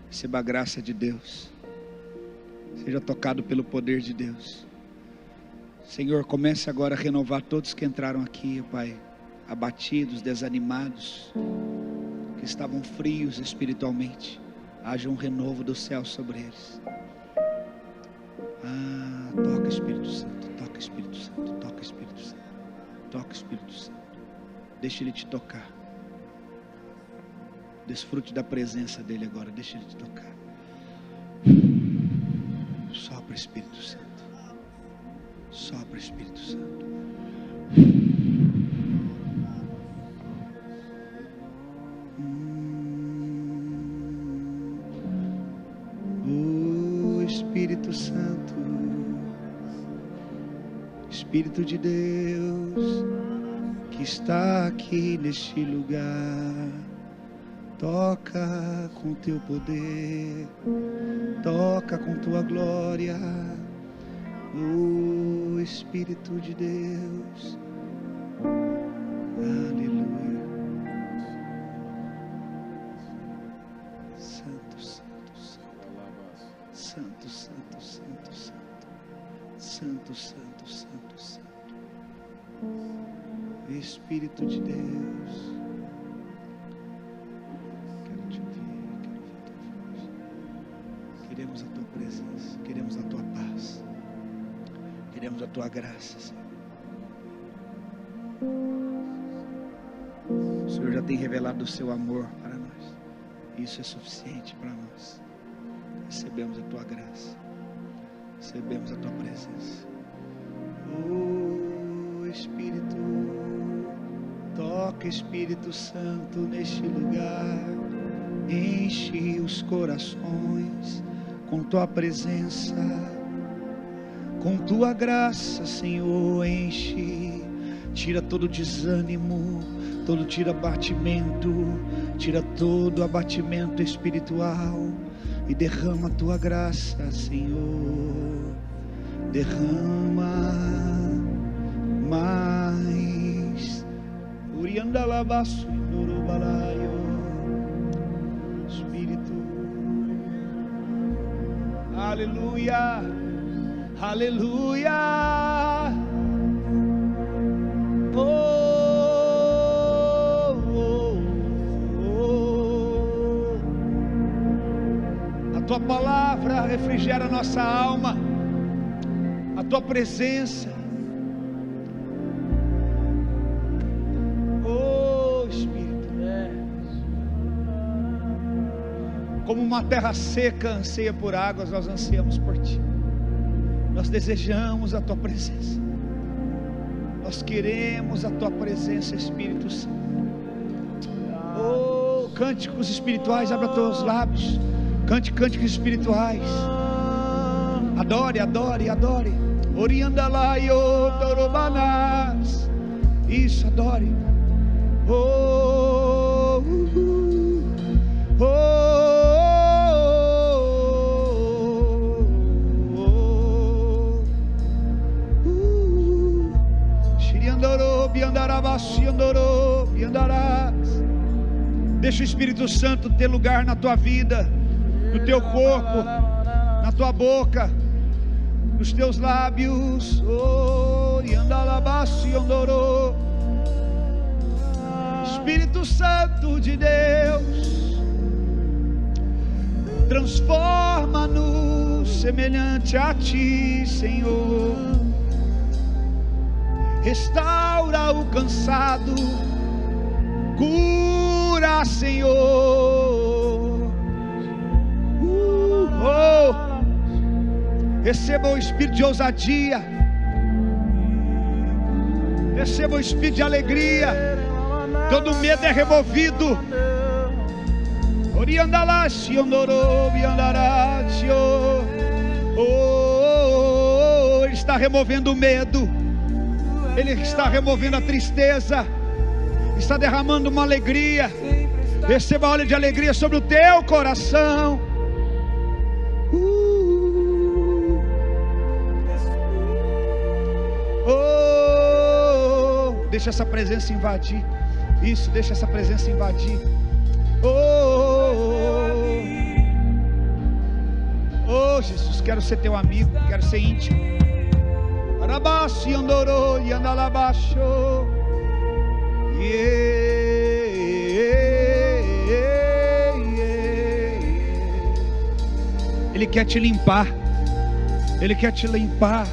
Receba a graça de Deus. Seja tocado pelo poder de Deus. Senhor, comece agora a renovar todos que entraram aqui, Pai, abatidos, desanimados, que estavam frios espiritualmente. Haja um renovo do céu sobre eles. Toca Espírito Santo, toca Espírito Santo, toca Espírito Santo, toca Espírito Santo. Deixa Ele te tocar. Desfrute da presença dEle agora, deixa Ele te tocar. Sopra Espírito Santo. Sopra Espírito Santo. Espírito Santo, Espírito de Deus, que está aqui neste lugar, toca com teu poder, toca com tua glória, o Espírito de Deus, aleluia. Santo, Santo, Santo, Santo, Santo, Santo, Santo, Santo, Santo, Santo, Espírito de Deus, quero te ouvir, quero ouvir tua voz. Queremos a tua presença, queremos a tua paz, queremos a tua graça, Senhor. O Senhor já tem revelado o seu amor para nós. Isso é suficiente para nós. Recebemos a tua graça, recebemos a tua presença. Espírito, toca Espírito Santo neste lugar, enche os corações com tua presença, com tua graça, Senhor, enche, tira todo desânimo, tira abatimento, tira todo abatimento espiritual e derrama a tua graça, Senhor, derrama mais. Uriandalabaço indorobalaio, Espírito, aleluia, aleluia. A tua palavra refrigera a nossa alma, a tua presença. Como uma terra seca anseia por águas, nós ansiamos por ti. Nós desejamos a tua presença. Nós queremos a tua presença, Espírito Santo. Oh, cânticos espirituais, abra teus lábios. Cante cânticos espirituais. Adore, adore, adore. Oriandalaio dorobanas. Isso, adore. Oh, oh. Deixa o Espírito Santo ter lugar na tua vida, no teu corpo, na tua boca, nos teus lábios. Espírito Santo de Deus, transforma-nos semelhante a ti, Senhor. Restaura o cansado, cura, Senhor. Receba o espírito de ousadia, receba o espírito de alegria. Todo medo é removido. Ele está removendo o medo, Ele está removendo a tristeza, está derramando uma alegria. Receba óleo de alegria sobre o teu coração. Deixa essa presença invadir. Isso, deixa essa presença invadir. Oh, Jesus, quero ser teu amigo, quero ser íntimo. Arabaxi andorou e andalabaixo. Ele quer te limpar. Ele quer te limpar.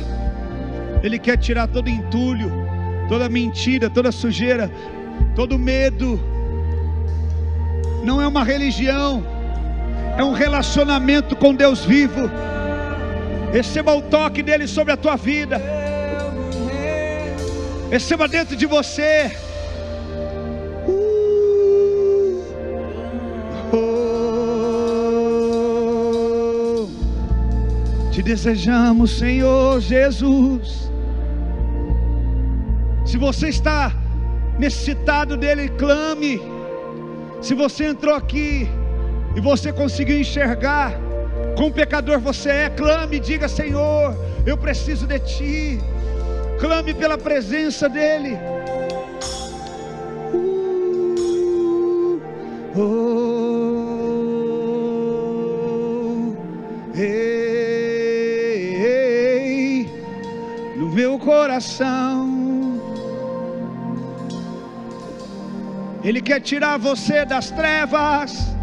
Ele quer tirar todo entulho, toda mentira, toda sujeira, todo medo. Não é uma religião, é um relacionamento com Deus vivo. Receba o toque dele sobre a tua vida. Receba dentro de você. Te desejamos, Senhor Jesus. Se você está necessitado dele, clame. Se você entrou aqui e você conseguiu enxergar quão pecador você é, clame, diga: Senhor, eu preciso de ti. Clame pela presença dele. No meu coração, ele quer tirar você das trevas.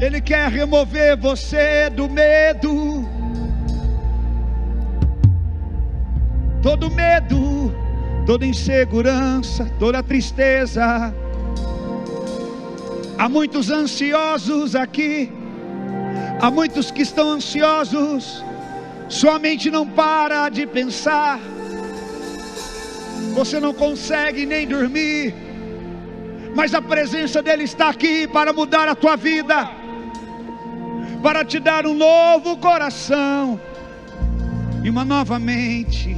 Ele quer remover você do medo. Todo medo, toda insegurança, toda tristeza. Há muitos ansiosos aqui. Há muitos que estão ansiosos. Sua mente não para de pensar. Você não consegue nem dormir. Mas a presença dele está aqui para mudar a tua vida, para te dar um novo coração e uma nova mente.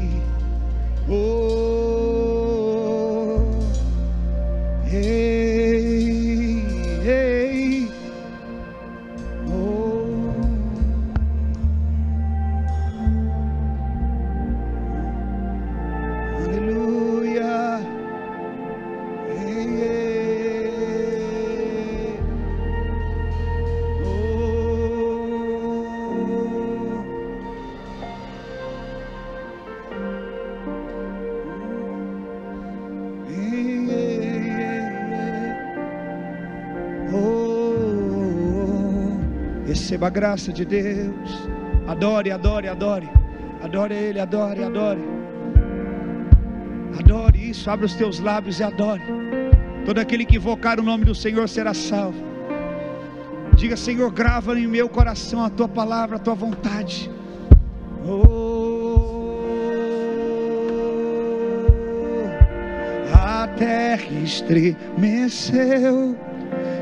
Receba a graça de Deus. Adore, adore, adore. Adore Ele, adore, adore. Adore isso, abre os teus lábios e adore. Todo aquele que invocar o nome do Senhor será salvo. Diga: Senhor, grava em meu coração a tua palavra, a tua vontade. A terra estremeceu,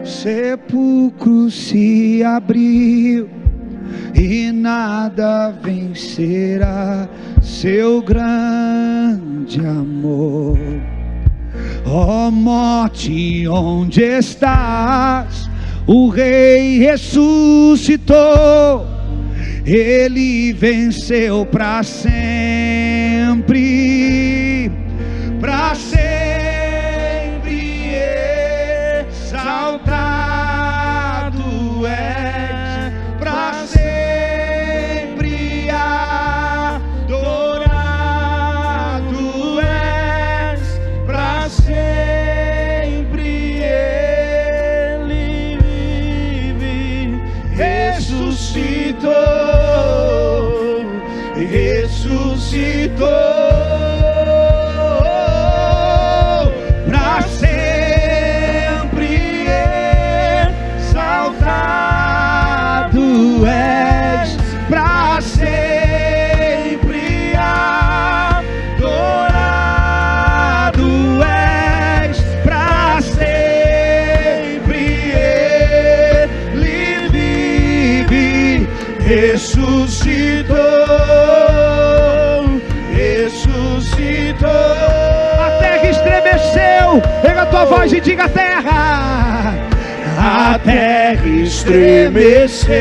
sepulcro se abriu, e nada vencerá seu grande amor. Ó morte, onde estás? O Rei ressuscitou, Ele venceu para sempre, para sempre. Exaltado és, para sempre adorado és, para sempre Ele vive. Ressuscitou, ressuscitou. Ressuscitou, ressuscitou. A terra estremeceu. Pega a tua voz e diga: terra. A terra estremeceu,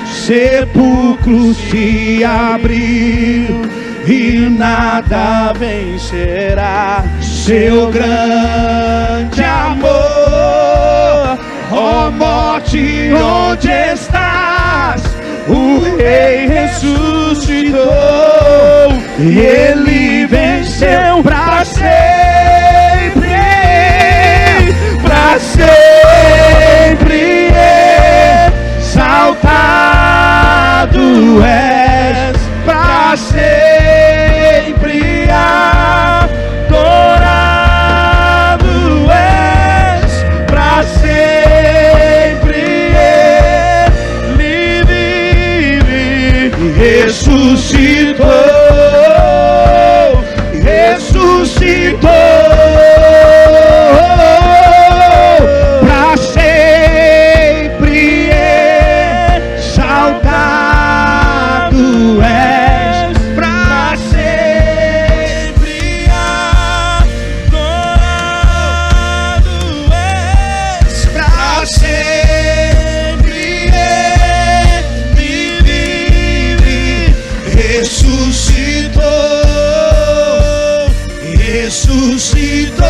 sepulcro se abriu, e nada vencerá. Seu grande amor, ó morte, onde estás? O Rei ressuscitou, Ele venceu para sempre, para sempre. Exaltado és, para sempre adorado és, para sempre Ele vive, ressuscitou, ressuscitou. Para sempre exaltado és, para sempre adorado és, para sempre Ele vive, ressuscitou, ressuscitou.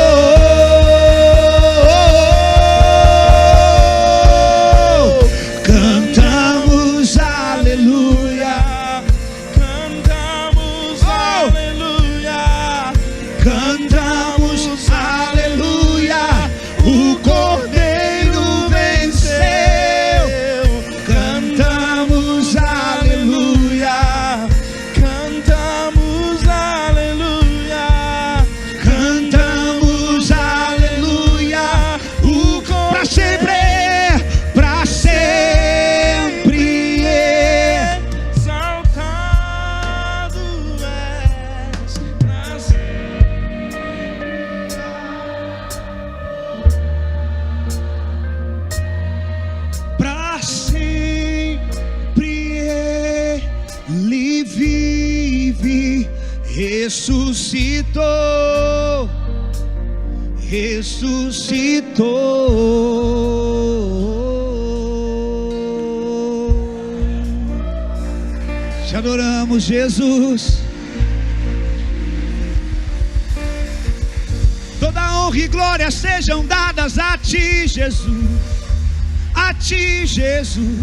Cantamos aleluia, cantamos aleluia, cantamos aleluia. O Cordeiro venceu. Cantamos aleluia, cantamos aleluia, cantamos aleluia. O para sempre, para sempre exaltado és, para sempre Ele vive, ressuscitou, ressuscitou. Te adoramos, Jesus. Toda honra e glória sejam dadas a Ti, Jesus. A Ti, Jesus.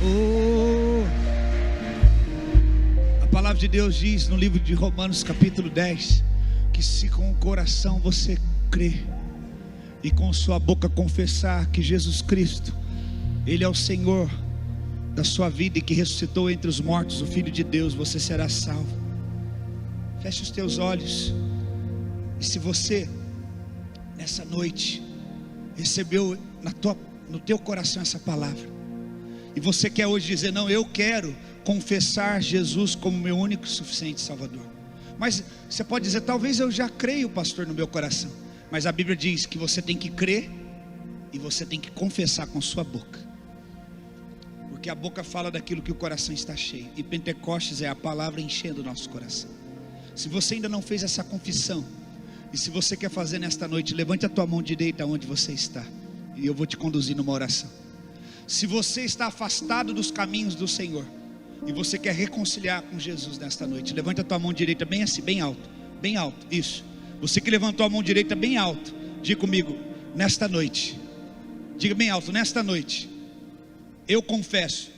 Oh. A palavra de Deus diz no livro de Romanos capítulo 10 que se com o coração você crer e com sua boca confessar que Jesus Cristo, Ele é o Senhor da sua vida e que ressuscitou entre os mortos, o Filho de Deus, você será salvo. Feche os teus olhos. E se você nessa noite recebeu no teu coração essa palavra, e você quer hoje dizer: não, eu quero confessar Jesus como meu único e suficiente Salvador. Mas você pode dizer: talvez eu já creio, pastor, no meu coração. Mas a Bíblia diz que você tem que crer e você tem que confessar com sua boca, porque a boca fala daquilo que o coração está cheio, e Pentecostes é a palavra enchendo o nosso coração. Se você ainda não fez essa confissão, e se você quer fazer nesta noite, levante a tua mão direita onde você está, e eu vou te conduzir numa oração. Se você está afastado dos caminhos do Senhor, e você quer reconciliar com Jesus nesta noite, levante a tua mão direita bem assim, bem alto, isso. Você que levantou a mão direita bem alto, diga comigo: nesta noite. Diga bem alto: nesta noite eu confesso.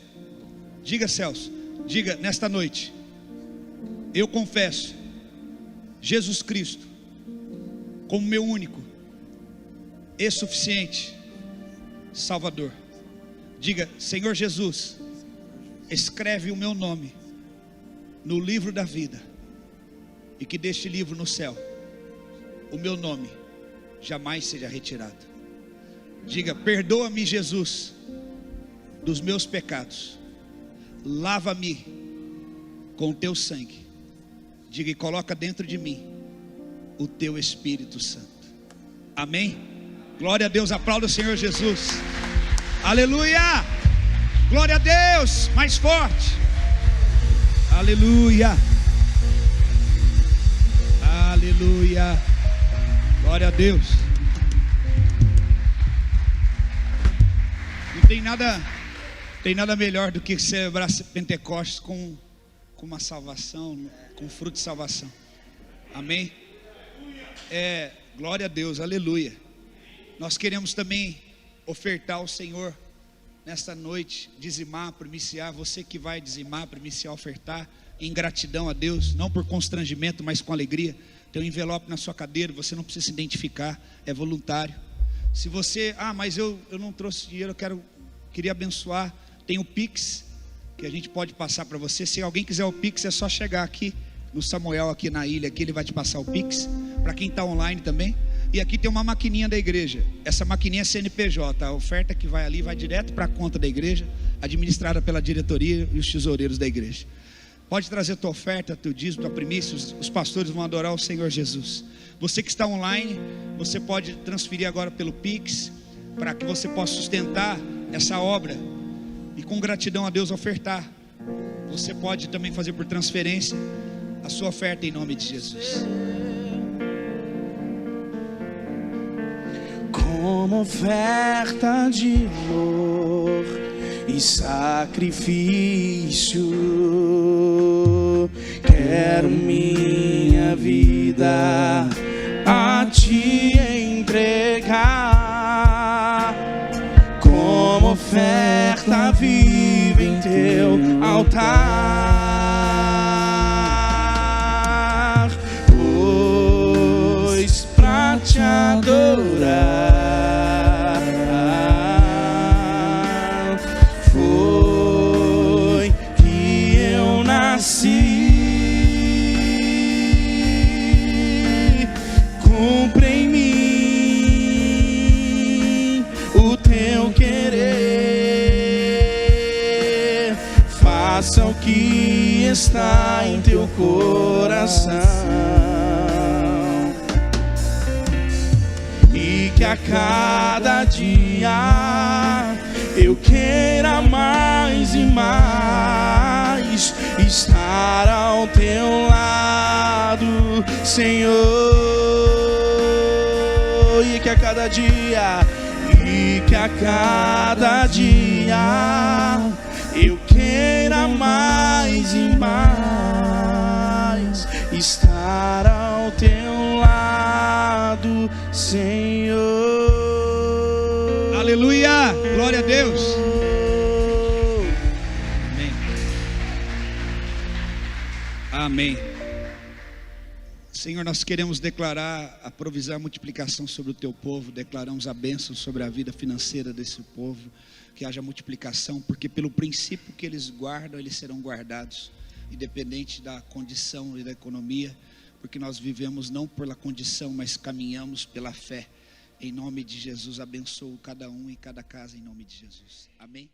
Diga, Celso, diga: nesta noite eu confesso Jesus Cristo como meu único e suficiente Salvador. Diga: Senhor Jesus, escreve o meu nome no livro da vida, e que deste livro no céu o meu nome jamais seja retirado. Diga: perdoa-me, Jesus, dos meus pecados, lava-me com o teu sangue. Diga: e coloca dentro de mim o teu Espírito Santo. Amém? Glória a Deus, aplauda o Senhor Jesus. Aleluia, glória a Deus, mais forte. Aleluia, aleluia, glória a Deus. Tem nada melhor do que celebrar Pentecostes com uma salvação, com fruto de salvação. Amém? Glória a Deus, aleluia. Nós queremos também ofertar ao Senhor nesta noite, dizimar, primiciar. Você que vai dizimar, primiciar, ofertar em gratidão a Deus, não por constrangimento, mas com alegria. Tem um envelope na sua cadeira, você não precisa se identificar, é voluntário. Se você, mas eu não trouxe dinheiro, queria abençoar, tem o Pix, que a gente pode passar para você. Se alguém quiser o Pix, é só chegar aqui no Samuel, aqui na ilha, aqui ele vai te passar o Pix, para quem está online também. E aqui tem uma maquininha da igreja, essa maquininha é CNPJ, a oferta que vai ali vai direto para a conta da igreja, administrada pela diretoria e os tesoureiros da igreja. Pode trazer tua oferta, teu dízimo, tua primícia, os pastores vão adorar o Senhor Jesus. Você que está online, você pode transferir agora pelo Pix, para que você possa sustentar essa obra, e com gratidão a Deus ofertar. Você pode também fazer por transferência a sua oferta em nome de Jesus. Como oferta de amor e sacrifício, quero minha vida a te entregar, como oferta viva em teu altar, pois pra te adorar foi que eu nasci. Cumpre em mim o teu querer, faça o que está em teu coração, e que a cada dia eu queira mais e mais estar ao teu lado, Senhor. E que a cada dia, eu queira mais e mais estar ao teu lado, Senhor. Aleluia, glória a Deus. Amém. Senhor, nós queremos declarar a provisão e a multiplicação sobre o teu povo. Declaramos a bênção sobre a vida financeira desse povo, que haja multiplicação, porque pelo princípio que eles guardam, eles serão guardados, independente da condição e da economia, porque nós vivemos não pela condição, mas caminhamos pela fé. Em nome de Jesus, abençoo cada um e cada casa, em nome de Jesus. Amém.